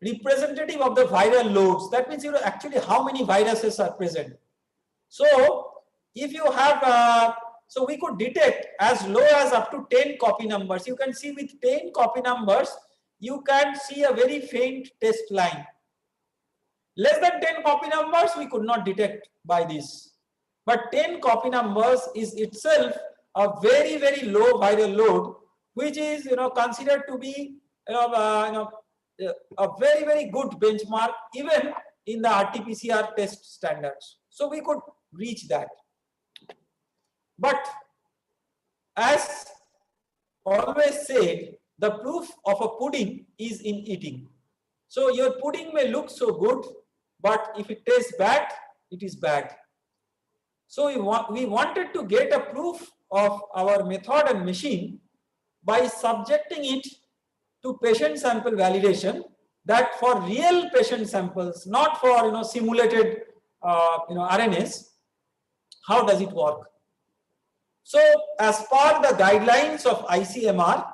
representative of the viral loads. That means actually how many viruses are present. So if you have, so we could detect as low as up to 10 copy numbers. You can see with 10 copy numbers, you can see a very faint test line. Less than 10 copy numbers, we could not detect by this. But 10 copy numbers is itself a very, very low viral load, which is considered to be a very, very good benchmark even in the RT-PCR test standards. So we could reach that. But as always said, the proof of a pudding is in eating. So your pudding may look so good, but if it tastes bad, it is bad. So we wanted to get a proof of our method and machine by subjecting it to patient sample validation, that for real patient samples, not for simulated RNAs, how does it work? So as per the guidelines of ICMR,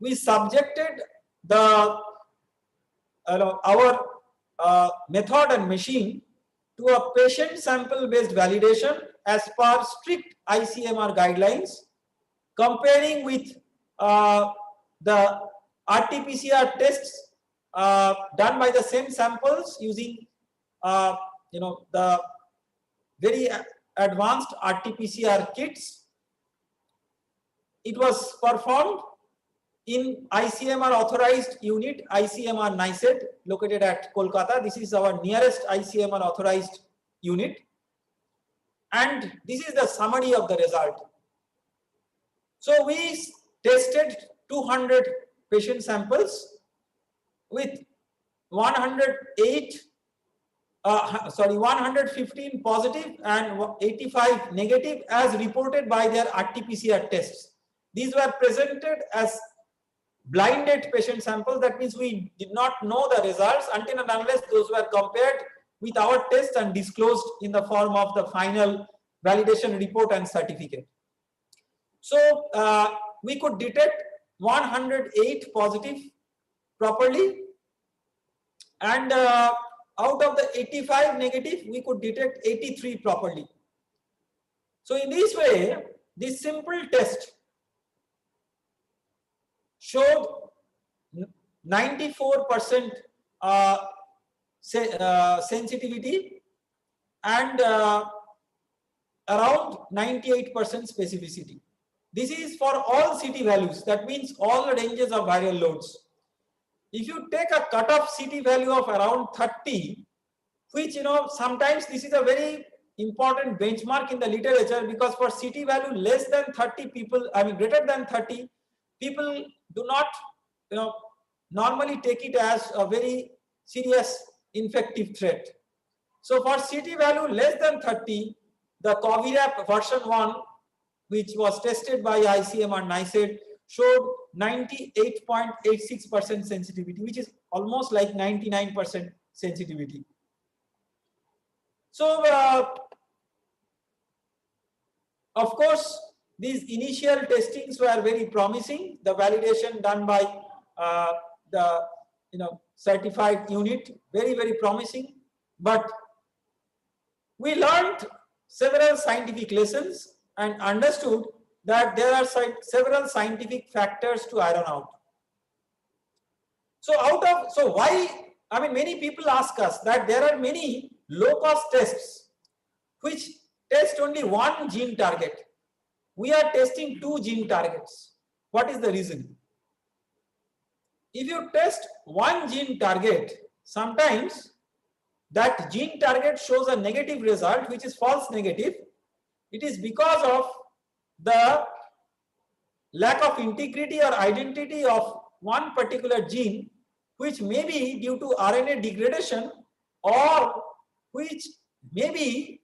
we subjected our method and machine to a patient sample based validation as per strict ICMR guidelines, comparing with the RT-PCR tests done by the same samples using the very advanced RT-PCR kits. It was performed in ICMR authorized unit, ICMR NICED, located at Kolkata. This is our nearest ICMR authorized unit. And this is the summary of the result. So we tested 200 patient samples with 115 positive and 85 negative as reported by their RT-PCR tests. These were presented as blinded patient samples. That means we did not know the results until and unless those were compared with our tests and disclosed in the form of the final validation report and certificate. So we could detect 108 positive properly, and out of the 85 negative we could detect 83 properly. So in this way, this simple test showed 94% sensitivity and around 98% specificity. This is for all CT values. That means all the ranges of viral loads. If you take a cutoff CT value of around 30, which sometimes this is a very important benchmark in the literature, because for CT value less than 30 people, greater than 30, people do not normally take it as a very serious infective threat. So for CT value less than 30, the COVIRAP version 1, which was tested by ICMR NICED, showed 98.86% sensitivity, which is almost like 99% sensitivity. So of course, these initial testings were very promising. The validation done by the certified unit, very, very promising. But we learned several scientific lessons and understood that there are several scientific factors to iron out. So why, many people ask us that there are many low-cost tests which test only one gene target. We are testing 2 gene targets. What is the reason? If you test one gene target, sometimes that gene target shows a negative result, which is false negative. It is because of the lack of integrity or identity of one particular gene, which may be due to RNA degradation, or which may be,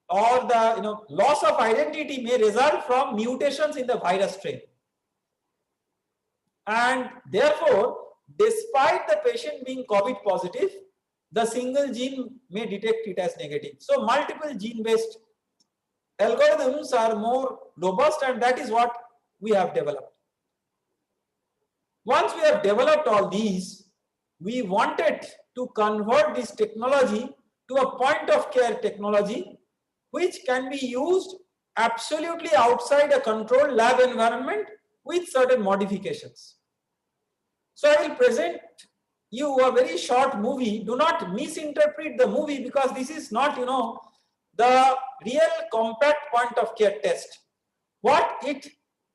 or the loss of identity may result from mutations in the virus strain. And therefore, despite the patient being COVID positive, the single gene may detect it as negative. So multiple gene-based algorithms are more robust, and that is what we have developed. Once we have developed all these, we wanted to convert this technology to a point of care technology which can be used absolutely outside a controlled lab environment with certain modifications. So I will present you a very short movie. Do not misinterpret the movie, because this is not, the real compact point of care test. What it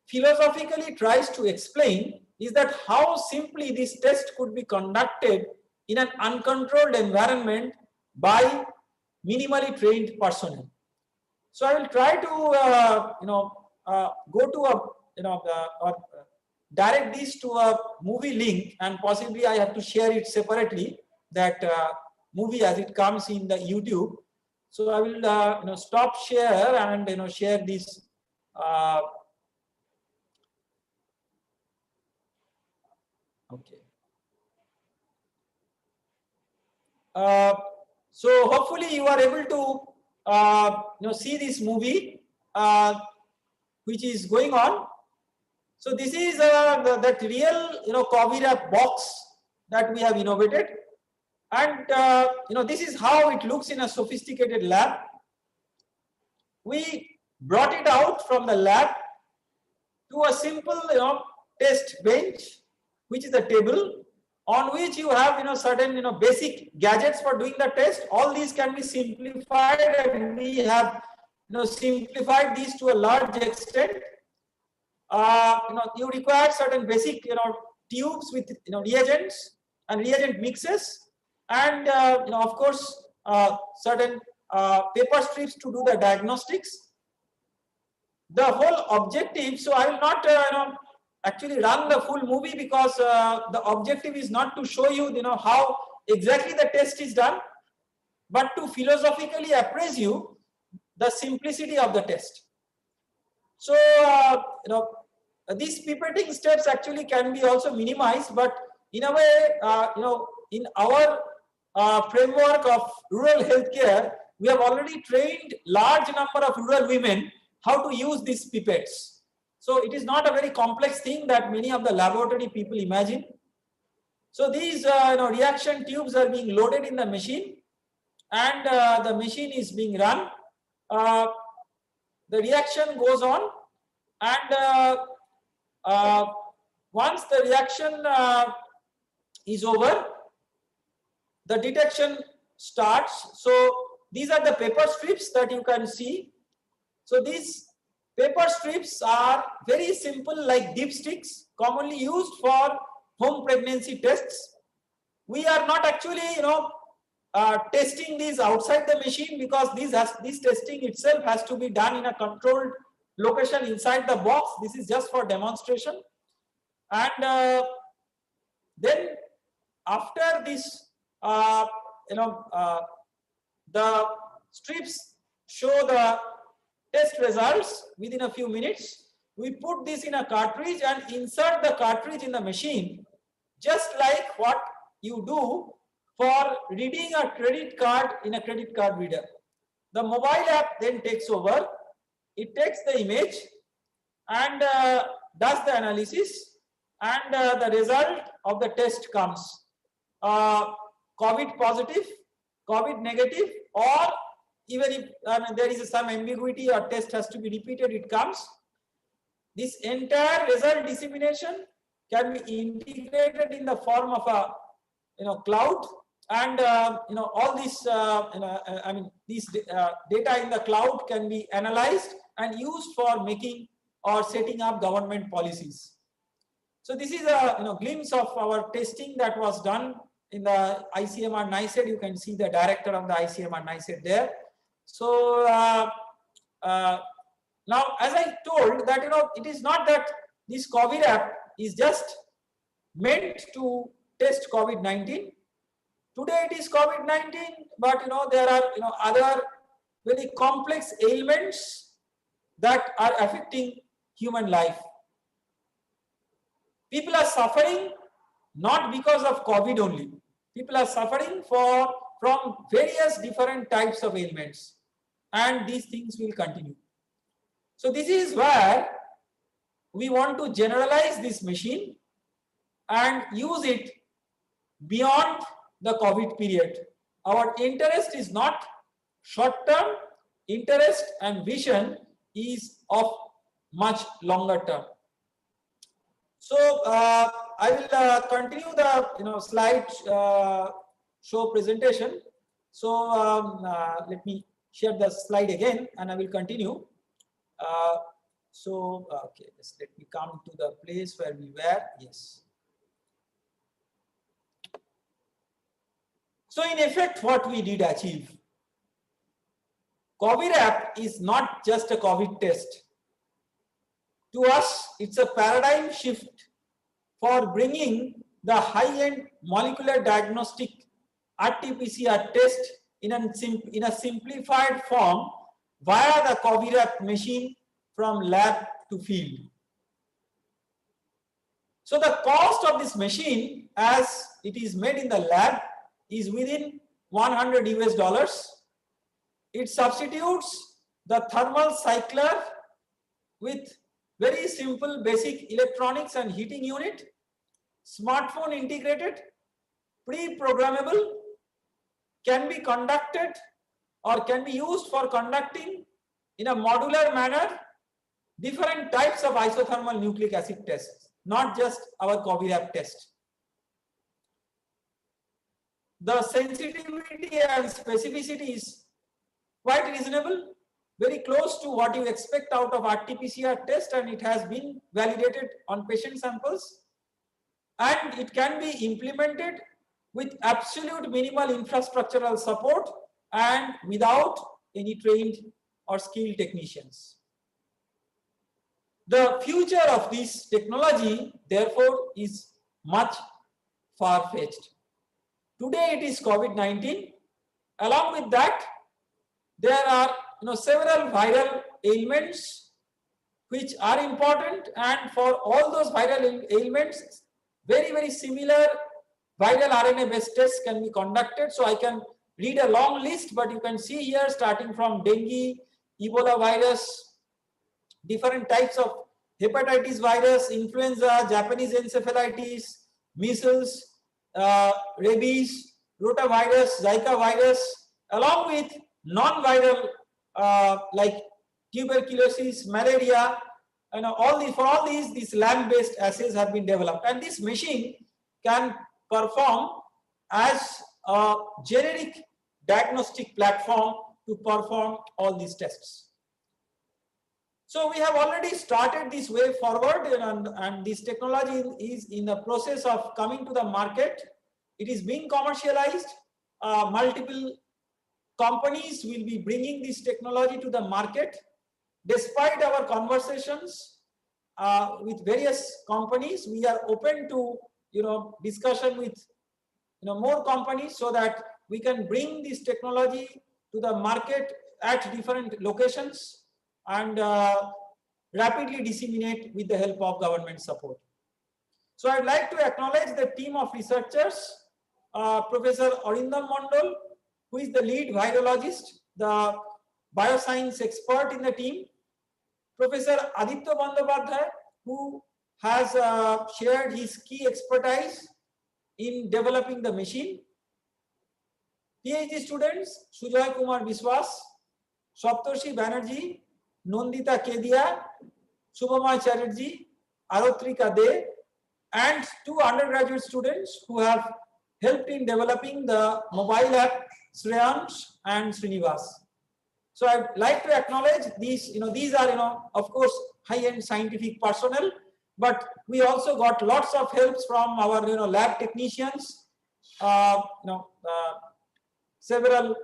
philosophically tries to explain is that how simply this test could be conducted in an uncontrolled environment by minimally trained personnel. So I will try to, go to a, or direct this to a movie link, and possibly I have to share it separately, that movie as it comes in the YouTube. So I will, stop share and, share this. Okay. So hopefully you are able to see this movie which is going on. So this is that real COVIRAP box that we have innovated, and this is how it looks in a sophisticated lab. we brought it out from the lab to a simple, test bench, which is a table on which you have, certain, basic gadgets for doing the test. All these can be simplified, and we have, simplified these to a large extent. You require certain basic, tubes with, reagents and reagent mixes, and, of course, certain paper strips to do the diagnostics. The whole objective, so I will not, actually run the full movie, because the objective is not to show you, how exactly the test is done, but to philosophically appraise you the simplicity of the test. So, these pipetting steps actually can be also minimized, but in a way, in our framework of rural healthcare, we have already trained large number of rural women how to use these pipettes. So it is not a very complex thing that many of the laboratory people imagine. So these reaction tubes are being loaded in the machine, and the machine is being run. The reaction goes on, and once the reaction is over, the detection starts. So these are the paper strips that you can see. So these paper strips are very simple, like dipsticks, commonly used for home pregnancy tests. We are not actually, testing these outside the machine, because this testing itself has to be done in a controlled location inside the box. This is just for demonstration. And then after this, the strips show the test results within a few minutes. We put this in a cartridge and insert the cartridge in the machine, just like what you do for reading a credit card in a credit card reader. The mobile app then takes over. It takes the image and does the analysis, and the result of the test comes. COVID positive, COVID negative, or even if there is some ambiguity or test has to be repeated, it comes. This entire result dissemination can be integrated in the form of a cloud, and all this these data in the cloud can be analyzed and used for making or setting up government policies. So this is a glimpse of our testing that was done in the ICMR NICED. You can see the director of the ICMR NICED there. So now, as I told that, it is not that this COVID app is just meant to test COVID-19. Today it is COVID-19, but there are other very complex ailments that are affecting human life. People are suffering not because of COVID only. People are suffering from various different types of ailments, and these things will continue. So this is where we want to generalize this machine and use it beyond the COVID period. Our interest is not short-term, interest and vision is of much longer term. So I will continue the slide show presentation. So let me share the slide again, and I will continue. Okay, let me come to the place where we were. Yes. So in effect, what we did achieve, COVID app is not just a COVID test. To us, it's a paradigm shift for bringing the high-end molecular diagnostic RT-PCR test in a simplified form via the COVID app machine from lab to field. So the cost of this machine, as it is made in the lab, is within $100 US. It substitutes the thermal cycler with very simple basic electronics and heating unit, smartphone integrated, pre-programmable, can be conducted or can be used for conducting in a modular manner different types of isothermal nucleic acid tests, not just our COVIRAP test. The sensitivity and specificity is quite reasonable, very close to what you expect out of RT-PCR test, and it has been validated on patient samples, and it can be implemented with absolute minimal infrastructural support and without any trained or skilled technicians. The future of this technology, therefore, is much far-fetched. Today it is COVID-19. Along with that, there are several viral ailments which are important, and for all those viral ailments, very similar viral RNA-based tests can be conducted. So I can read a long list, but you can see here, starting from dengue, Ebola virus, different types of hepatitis virus, influenza, Japanese encephalitis, measles, rabies, rotavirus, Zika virus, along with non-viral like tuberculosis, malaria, for all these lab-based assays have been developed, and this machine can perform as a generic diagnostic platform to perform all these tests. So we have already started this way forward, and this technology is in the process of coming to the market. It is being commercialized. Multiple companies will be bringing this technology to the market. Despite our conversations with various companies, we are open to discussion with more companies so that we can bring this technology to the market at different locations and rapidly disseminate with the help of government support. So I'd like to acknowledge the team of researchers, Professor Arindam Mondal, who is the lead virologist, the bioscience expert in the team, Professor Aditya Bandyopadhyay, who has shared his key expertise in developing the machine, PhD students Sujoy Kumar Biswas, Saptarshi Banerjee, Nandita Kedia, Subhamay Chatterjee, Arotrika De, and 2 undergraduate students who have helped in developing the mobile app, Shreyansh and Srinivas. So I'd like to acknowledge these, these are, of course, high-end scientific personnel, but we also got lots of helps from our, lab technicians, several,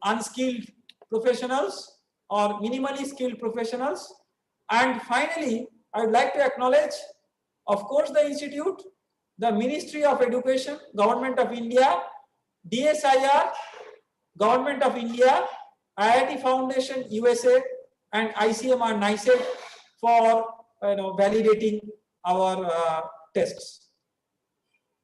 unskilled professionals or minimally skilled professionals. And finally, I would like to acknowledge, of course, the Institute, the Ministry of Education, Government of India, DSIR, Government of India, IIT Foundation, USA, and ICMR NICET for validating our tests.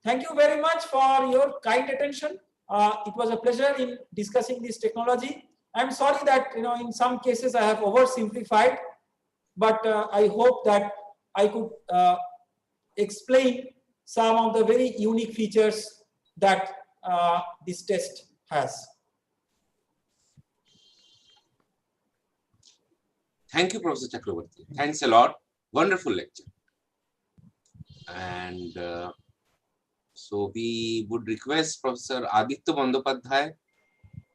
Thank you very much for your kind attention. It was a pleasure in discussing this technology. I'm sorry that in some cases I have oversimplified, but I hope that I could explain some of the very unique features that this test has. Thank you, Professor Chakraborty. Thanks a lot. Wonderful lecture. And so we would request Professor Aditya Bandyopadhyay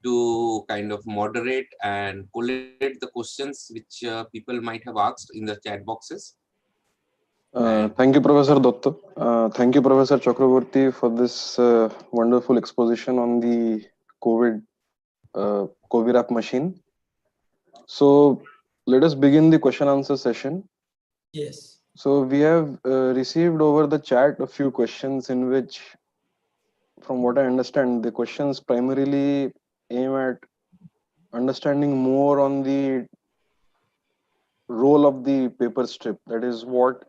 to kind of moderate and collate the questions which people might have asked in the chat boxes. Thank you, Professor Dutta. Thank you, Professor Chakraborty, for this wonderful exposition on the COVIRAP machine. So let us begin the question answer session. Yes. So we have received over the chat a few questions in which, from what I understand, the questions primarily aim at understanding more on the role of the paper strip. That is what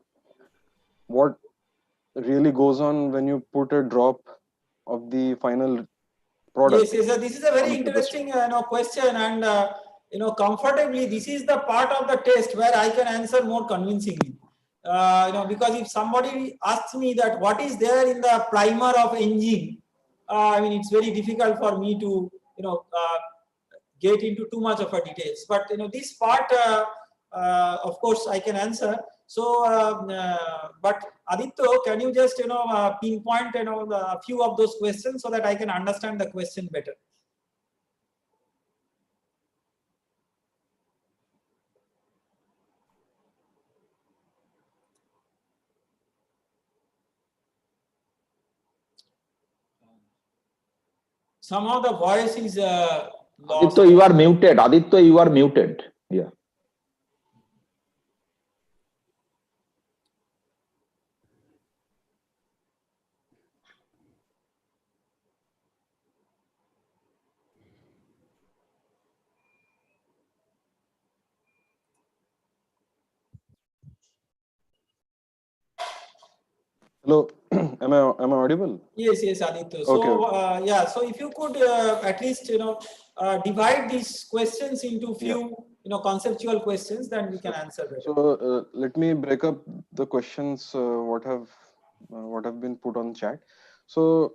really goes on when you put a drop of the final product. Yes, this is a very interesting question, and comfortably, this is the part of the test where I can answer more convincingly. Because if somebody asks me that what is there in the primer of engine, I mean, it's very difficult for me to get into too much of a details. But this part, of course, I can answer. So, but Aditya, can you just pinpoint a few of those questions so that I can understand the question better? Somehow the voice is lost. Aditya, you are muted. Aditya, you are muted. Yeah. Hello, am I audible? Yes, Aditya. Okay, So yeah, so if you could at least divide these questions into few conceptual questions, then we can answer better. So let me break up the questions what have been put on chat. So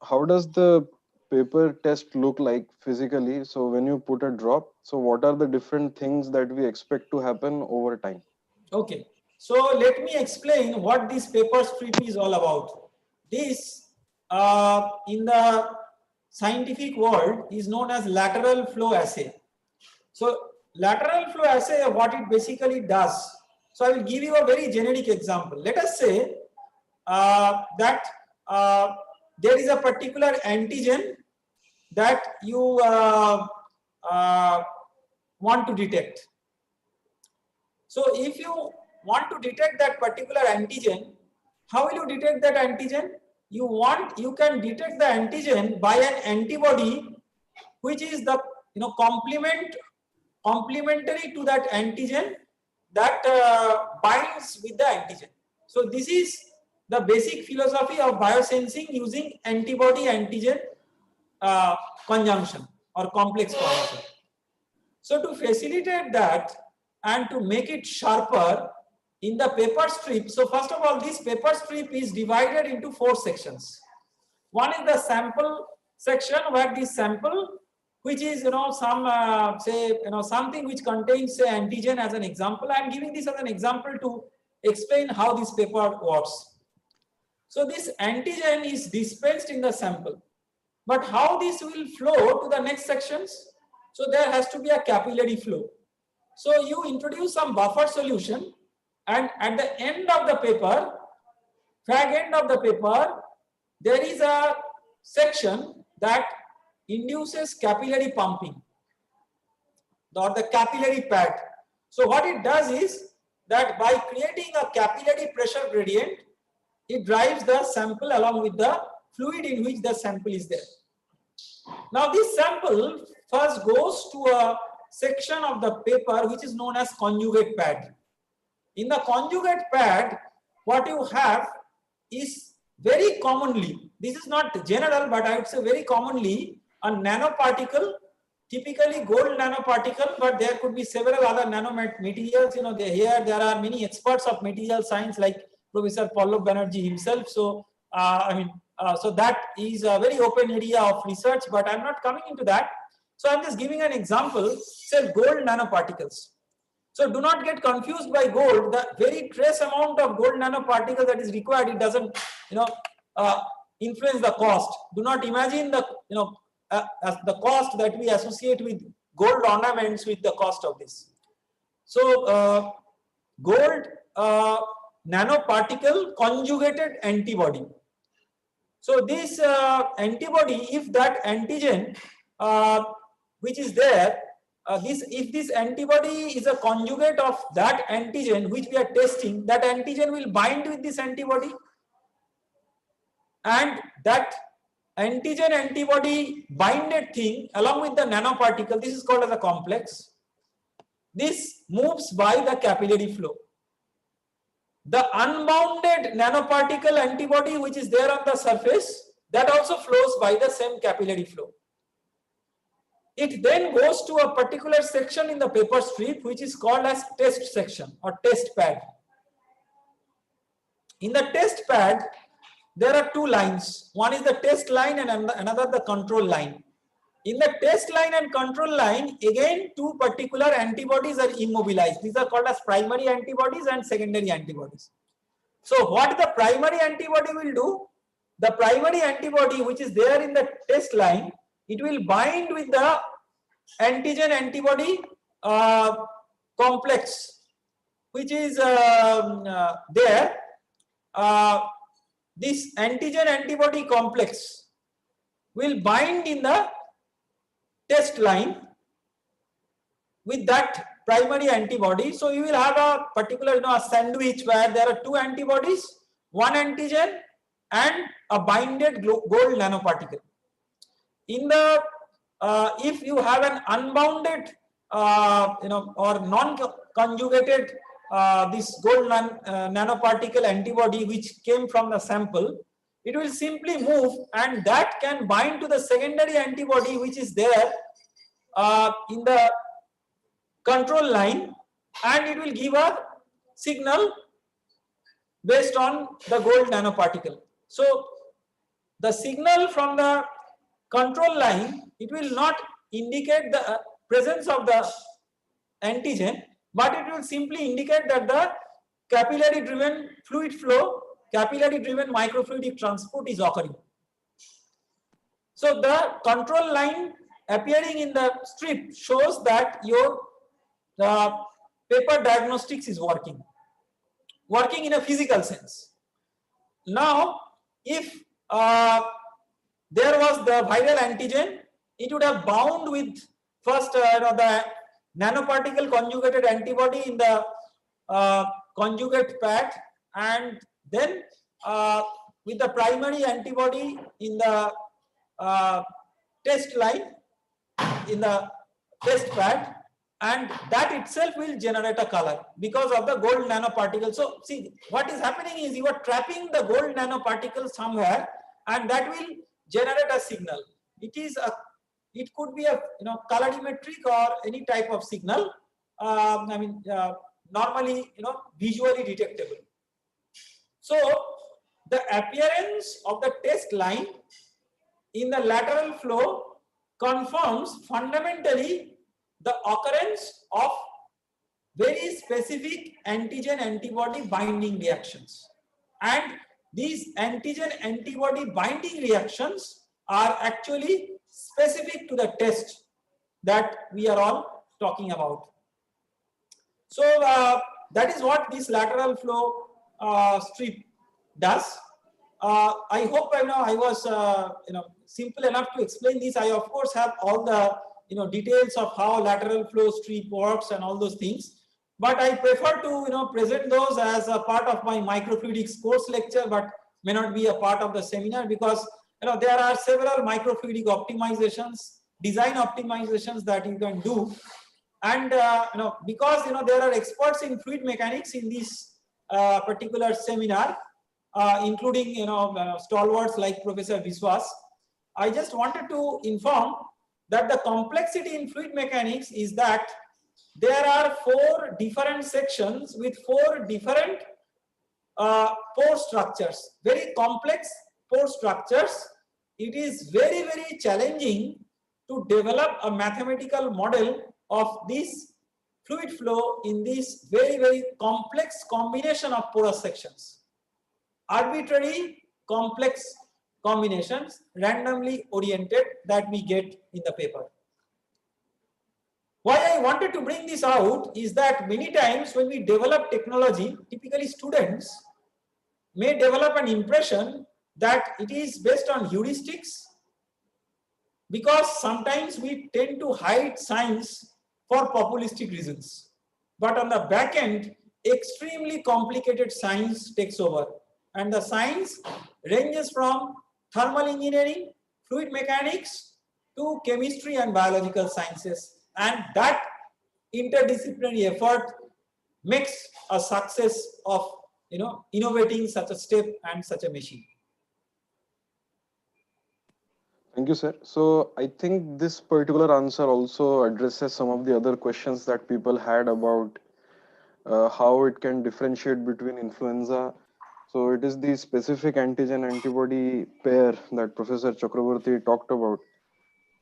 how does the paper test look like physically? So when you put a drop, so what are the different things that we expect to happen over time? Okay, so let me explain what this paper strip is all about. This in the scientific world is known as lateral flow assay. So lateral flow assay, what it basically does. So I will give you a very generic example. Let us say that there is a particular antigen that you want to detect. So if you want to detect that particular antigen, how will you detect that antigen? You can detect the antigen by an antibody which is the complementary to that antigen that binds with the antigen. So this is the basic philosophy of biosensing using antibody-antigen conjunction or complex conjunction. So to facilitate that and to make it sharper in the paper strip, so first of all, this paper strip is divided into 4 sections. One is the sample section where this sample, which is something which contains say antigen as an example. I am giving this as an example to explain how this paper works. So this antigen is dispensed in the sample, but how this will flow to the next sections? So there has to be a capillary flow. So you introduce some buffer solution, and at the end of the paper, fag end of the paper, there is a section that induces capillary pumping or the capillary pad. So what it does is that by creating a capillary pressure gradient, it drives the sample along with the fluid in which the sample is there. Now this sample first goes to a section of the paper which is known as conjugate pad. In the conjugate pad, what you have is very commonly, this is not general, but I would say very commonly, a nanoparticle, typically gold nanoparticle, but there could be several other nanomaterials. Here there are many experts of material science like Professor Pallab Banerjee himself. So so that is a very open area of research, but I'm not coming into that. So I'm just giving an example, say gold nanoparticles. So do not get confused by gold. The very trace amount of gold nanoparticle that is required, it doesn't influence the cost. Do not imagine the as the cost that we associate with gold ornaments with the cost of this. So gold nanoparticle conjugated antibody. So this antibody, if that antigen which is there, if this antibody is a conjugate of that antigen which we are testing, that antigen will bind with this antibody, and that antigen antibody binded thing along with the nanoparticle, this is called as a complex, this moves by the capillary flow. The unbounded nanoparticle antibody which is there on the surface, that also flows by the same capillary flow. It then goes to a particular section in the paper strip which is called as test section or test pad. In the test pad, there are 2 lines. One is the test line and another the control line. In the test line and control line, again, two particular antibodies are immobilized. These are called as primary antibodies and secondary antibodies. So what the primary antibody will do, the primary antibody which is there in the test line, it will bind with the antigen antibody complex, which is there. This antigen antibody complex will bind in the test line with that primary antibody. So you will have a particular, a sandwich where there are two antibodies, one antigen and a binded gold nanoparticle. In the if you have an unbounded or non-conjugated this gold nanoparticle antibody which came from the sample, it will simply move and that can bind to the secondary antibody which is there in the control line, and it will give a signal based on the gold nanoparticle. So the signal from the control line, it will not indicate the presence of the antigen, but it will simply indicate that the capillary driven fluid flow, capillary driven microfluidic transport is occurring. So the control line appearing in the strip shows that your paper diagnostics is working in a physical sense. Now, if there was the viral antigen, it would have bound with first the nanoparticle conjugated antibody in the conjugate pad, and then with the primary antibody in the test line, in the test pad, and that itself will generate a color because of the gold nanoparticle. So see, what is happening is you are trapping the gold nanoparticle somewhere, and that will generate a signal. It could be a colorimetric or any type of signal. Normally visually detectable. So the appearance of the test line in the lateral flow confirms fundamentally the occurrence of very specific antigen antibody binding reactions, and these antigen antibody binding reactions are actually specific to the test that we are all talking about. So that is what this lateral flow strip does. I hope I was simple enough to explain this. I of course have all the details of how lateral flow strip works and all those things, but I prefer to present those as a part of my microfluidics course lecture, but may not be a part of the seminar, because there are several microfluidic optimizations, design optimizations that you can do, and because there are experts in fluid mechanics in this particular seminar, including stalwarts like Professor Viswas. I just wanted to inform that the complexity in fluid mechanics is that there are 4 different sections with 4 different pore structures, very complex pore structures. It is very, very challenging to develop a mathematical model of this fluid flow in this very, very complex combination of porous sections. Arbitrary complex combinations, randomly oriented, that we get in the paper. Why I wanted to bring this out is that many times when we develop technology, typically students may develop an impression that it is based on heuristics, because sometimes we tend to hide science for populistic reasons. But on the back end, extremely complicated science takes over. And the science ranges from thermal engineering, fluid mechanics, to chemistry and biological sciences. And that interdisciplinary effort makes a success of innovating such a step and such a machine. Thank you, sir. So I think this particular answer also addresses some of the other questions that people had about how it can differentiate between influenza. So it is the specific antigen antibody pair that Professor Chakraborty talked about.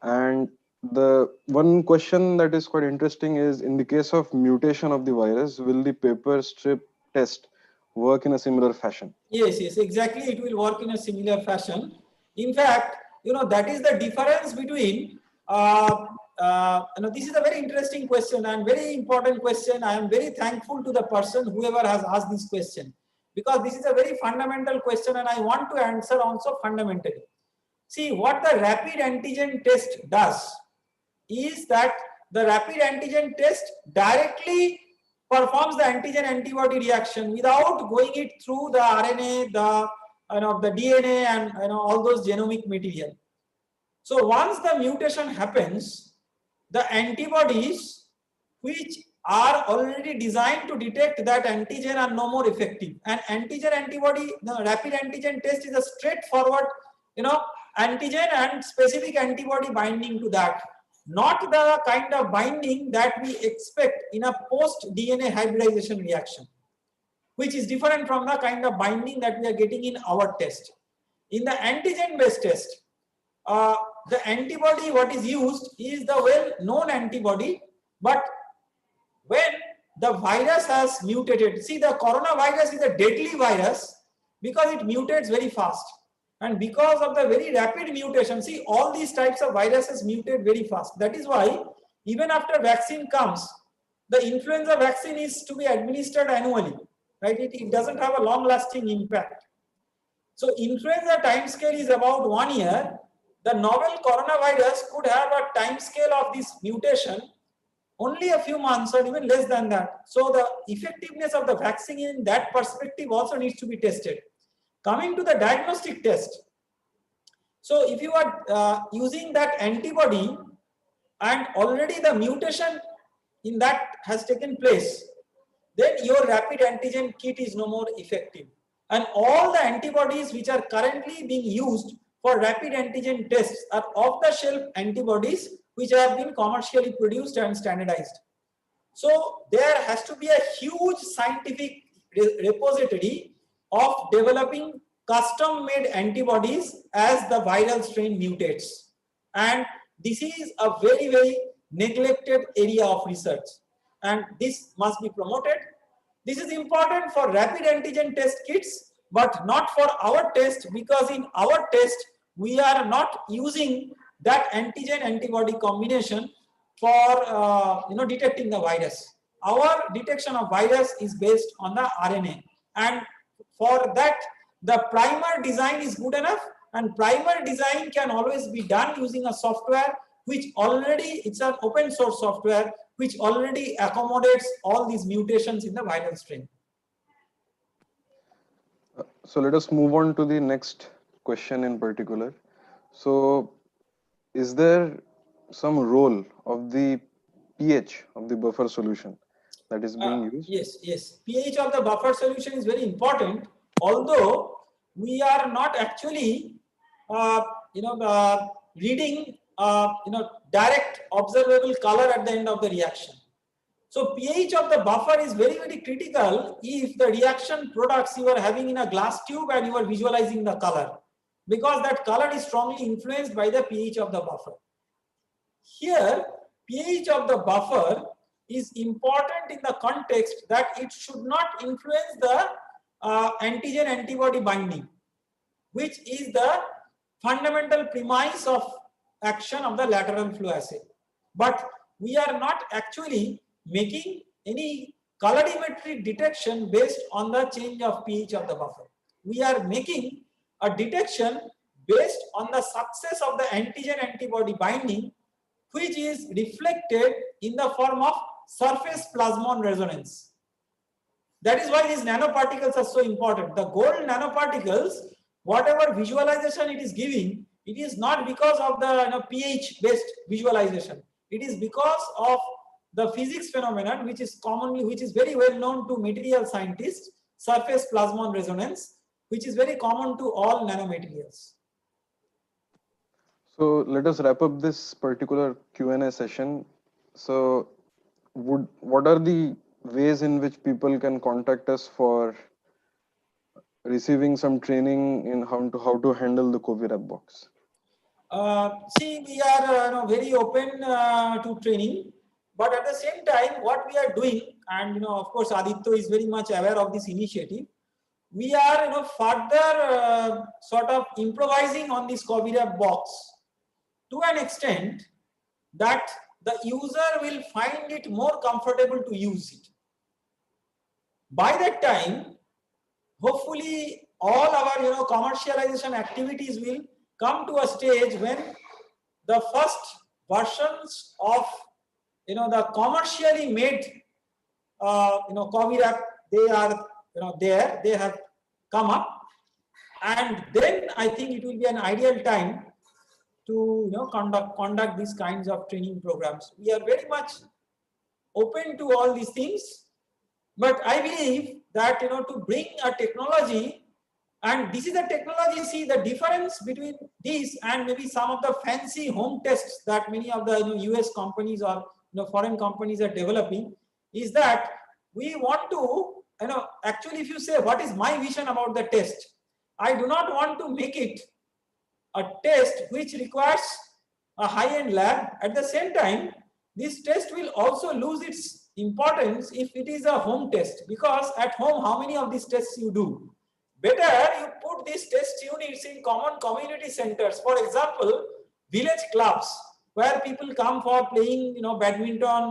And the one question that is quite interesting is, in the case of mutation of the virus, will the paper strip test work in a similar fashion? Yes, yes, exactly. It will work in a similar fashion. In fact, that is the difference between, this is a very interesting question and very important question. I am very thankful to the person, whoever has asked this question, because this is a very fundamental question and I want to answer also fundamentally. See, what the rapid antigen test does is that the rapid antigen test directly performs the antigen antibody reaction without going it through the RNA, the DNA, and all those genomic material. So once the mutation happens, the antibodies which are already designed to detect that antigen are no more effective. And antigen antibody, the rapid antigen test is a straightforward, antigen and specific antibody binding to that, not the kind of binding that we expect in a post DNA hybridization reaction, which is different from the kind of binding that we are getting in our test. In the antigen based test, the antibody what is used is the well-known antibody, but when the virus has mutated, see, the coronavirus is a deadly virus because it mutates very fast. And because of the very rapid mutation, see, all these types of viruses mutate very fast. That is why even after vaccine comes, the influenza vaccine is to be administered annually, right? It doesn't have a long-lasting impact. So influenza time scale is about 1 year. The novel coronavirus could have a time scale of this mutation only a few months or even less than that. So the effectiveness of the vaccine in that perspective also needs to be tested. Coming to the diagnostic test. So if you are using that antibody and already the mutation in that has taken place, then your rapid antigen kit is no more effective. And all the antibodies which are currently being used for rapid antigen tests are off-the-shelf antibodies which have been commercially produced and standardized. So there has to be a huge scientific repository of developing custom-made antibodies as the viral strain mutates. And this is a very, very neglected area of research. And this must be promoted. This is important for rapid antigen test kits, but not for our test, because in our test, we are not using that antigen antibody combination for detecting the virus. Our detection of virus is based on the RNA, and for that the primer design is good enough, and primer design can always be done using a software which already, it's an open source software which already accommodates all these mutations in the viral strain. So let us move on to the next question in particular. So is there some role of the pH of the buffer solution that is being used? Yes. pH of the buffer solution is very important, although we are not actually reading direct observable color at the end of the reaction. So pH of the buffer is very, very critical if the reaction products you are having in a glass tube and you are visualizing the color, because that color is strongly influenced by the pH of the buffer. Here, pH of the buffer is important in the context that it should not influence the antigen antibody binding, which is the fundamental premise of action of the lateral flow assay. But we are not actually making any colorimetry detection based on the change of pH of the buffer. We are making a detection based on the success of the antigen antibody binding, which is reflected in the form of surface plasmon resonance. That is why these nanoparticles are so important. The gold nanoparticles, whatever visualization it is giving, it is not because of the pH based visualization. It is because of the physics phenomenon which is very well known to material scientists, surface plasmon resonance, which is very common to all nanomaterials. So let us wrap up this particular Q&A session. So what are the ways in which people can contact us for receiving some training in how to handle the COVID app box? See, we are very open to training, but at the same time, what we are doing, and of course, Aditya is very much aware of this initiative. We are further sort of improvising on this COVID app box to an extent that the user will find it more comfortable to use it. By that time, hopefully all our commercialization activities will come to a stage when the first versions of the commercially made COVID app, they are there, they have come up, and then I think it will be an ideal time to conduct these kinds of training programs. We are very much open to all these things, but I believe that to bring a technology, and this is a technology, see the difference between this and maybe some of the fancy home tests that many of the US companies or foreign companies are developing, is that we want to actually, if you say what is my vision about the test, I do not want to make it a test which requires a high-end lab. At the same time, this test will also lose its importance if it is a home test, because at home, how many of these tests you do? Better you put these test units in common community centers. For example, village clubs where people come for playing, badminton,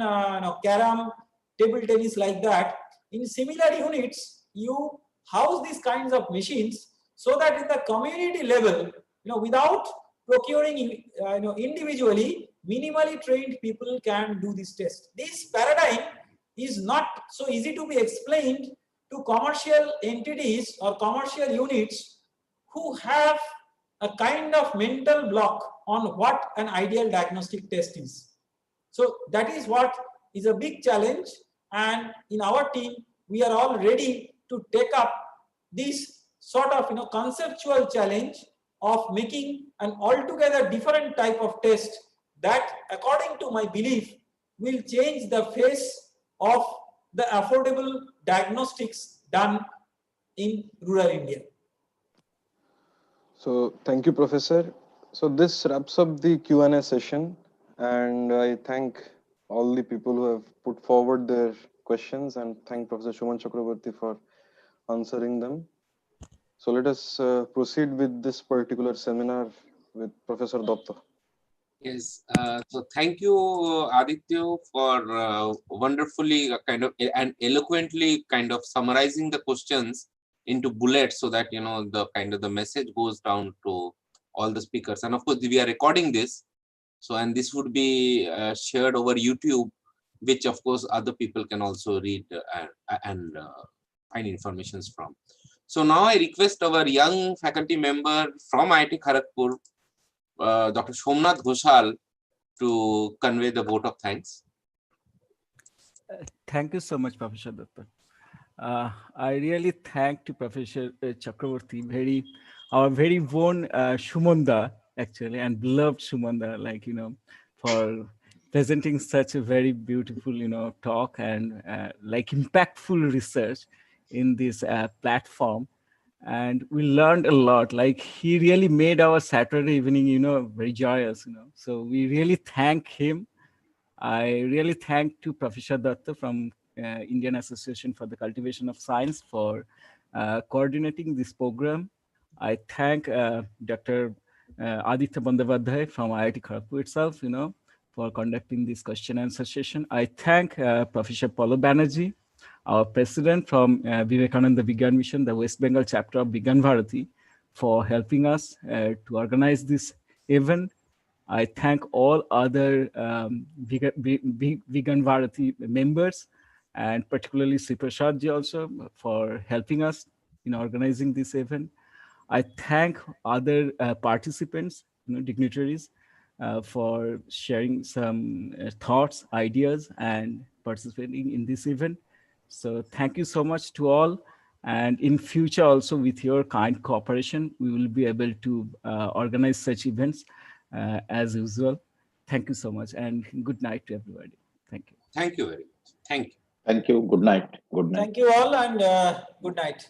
carom, table tennis, like that. In similar units, you house these kinds of machines so that in the community level, without procuring, individually, minimally trained people can do this test. This paradigm is not so easy to be explained to commercial entities or commercial units who have a kind of mental block on what an ideal diagnostic test is. So that is what is a big challenge, and in our team, we are all ready to take up this sort of conceptual challenge of making an altogether different type of test that, according to my belief, will change the face of the affordable diagnostics done in rural India. So thank you, Professor. So this wraps up the Q&A session, and I thank all the people who have put forward their questions, and thank Professor Shuman Chakraborty for answering them. So let us proceed with this particular seminar with Professor Datta. Yes, so thank you, Aditya, for wonderfully kind of and eloquently kind of summarizing the questions into bullets, so that the kind of the message goes down to all the speakers. And of course, we are recording this, so and this would be shared over YouTube, which of course other people can also read and find information from. So now I request our young faculty member from IIT Kharagpur, Dr. Somnath Ghoshal, to convey the vote of thanks. Thank you so much, Professor Datta. I really thank to Professor Chakraborty, our very own Shumanda, actually, and beloved Shumanda, for presenting such a very beautiful, talk and impactful research in this platform. And we learned a lot. He really made our Saturday evening, very joyous, So we really thank him. I really thank to Professor Datta from Indian Association for the Cultivation of Science for coordinating this program. I thank Dr. Aditya Bandyopadhyay from IIT Kharagpur itself, for conducting this question and answer session. I thank Professor Paulo Banerjee, our president from Vivekananda Vigyan Mission, the West Bengal chapter of Vigyan Bharati, for helping us to organize this event. I thank all other Vigyan Bharati members, and particularly Sri Prasadji also for helping us in organizing this event. I thank other participants, dignitaries, for sharing some thoughts, ideas, and participating in this event. So thank you so much to all. And in future also, with your kind cooperation, we will be able to organize such events as usual. Thank you so much, and good night to everybody. Thank you. Thank you very much. Thank you. Thank you. Good night. Good night. Thank you all, and good night.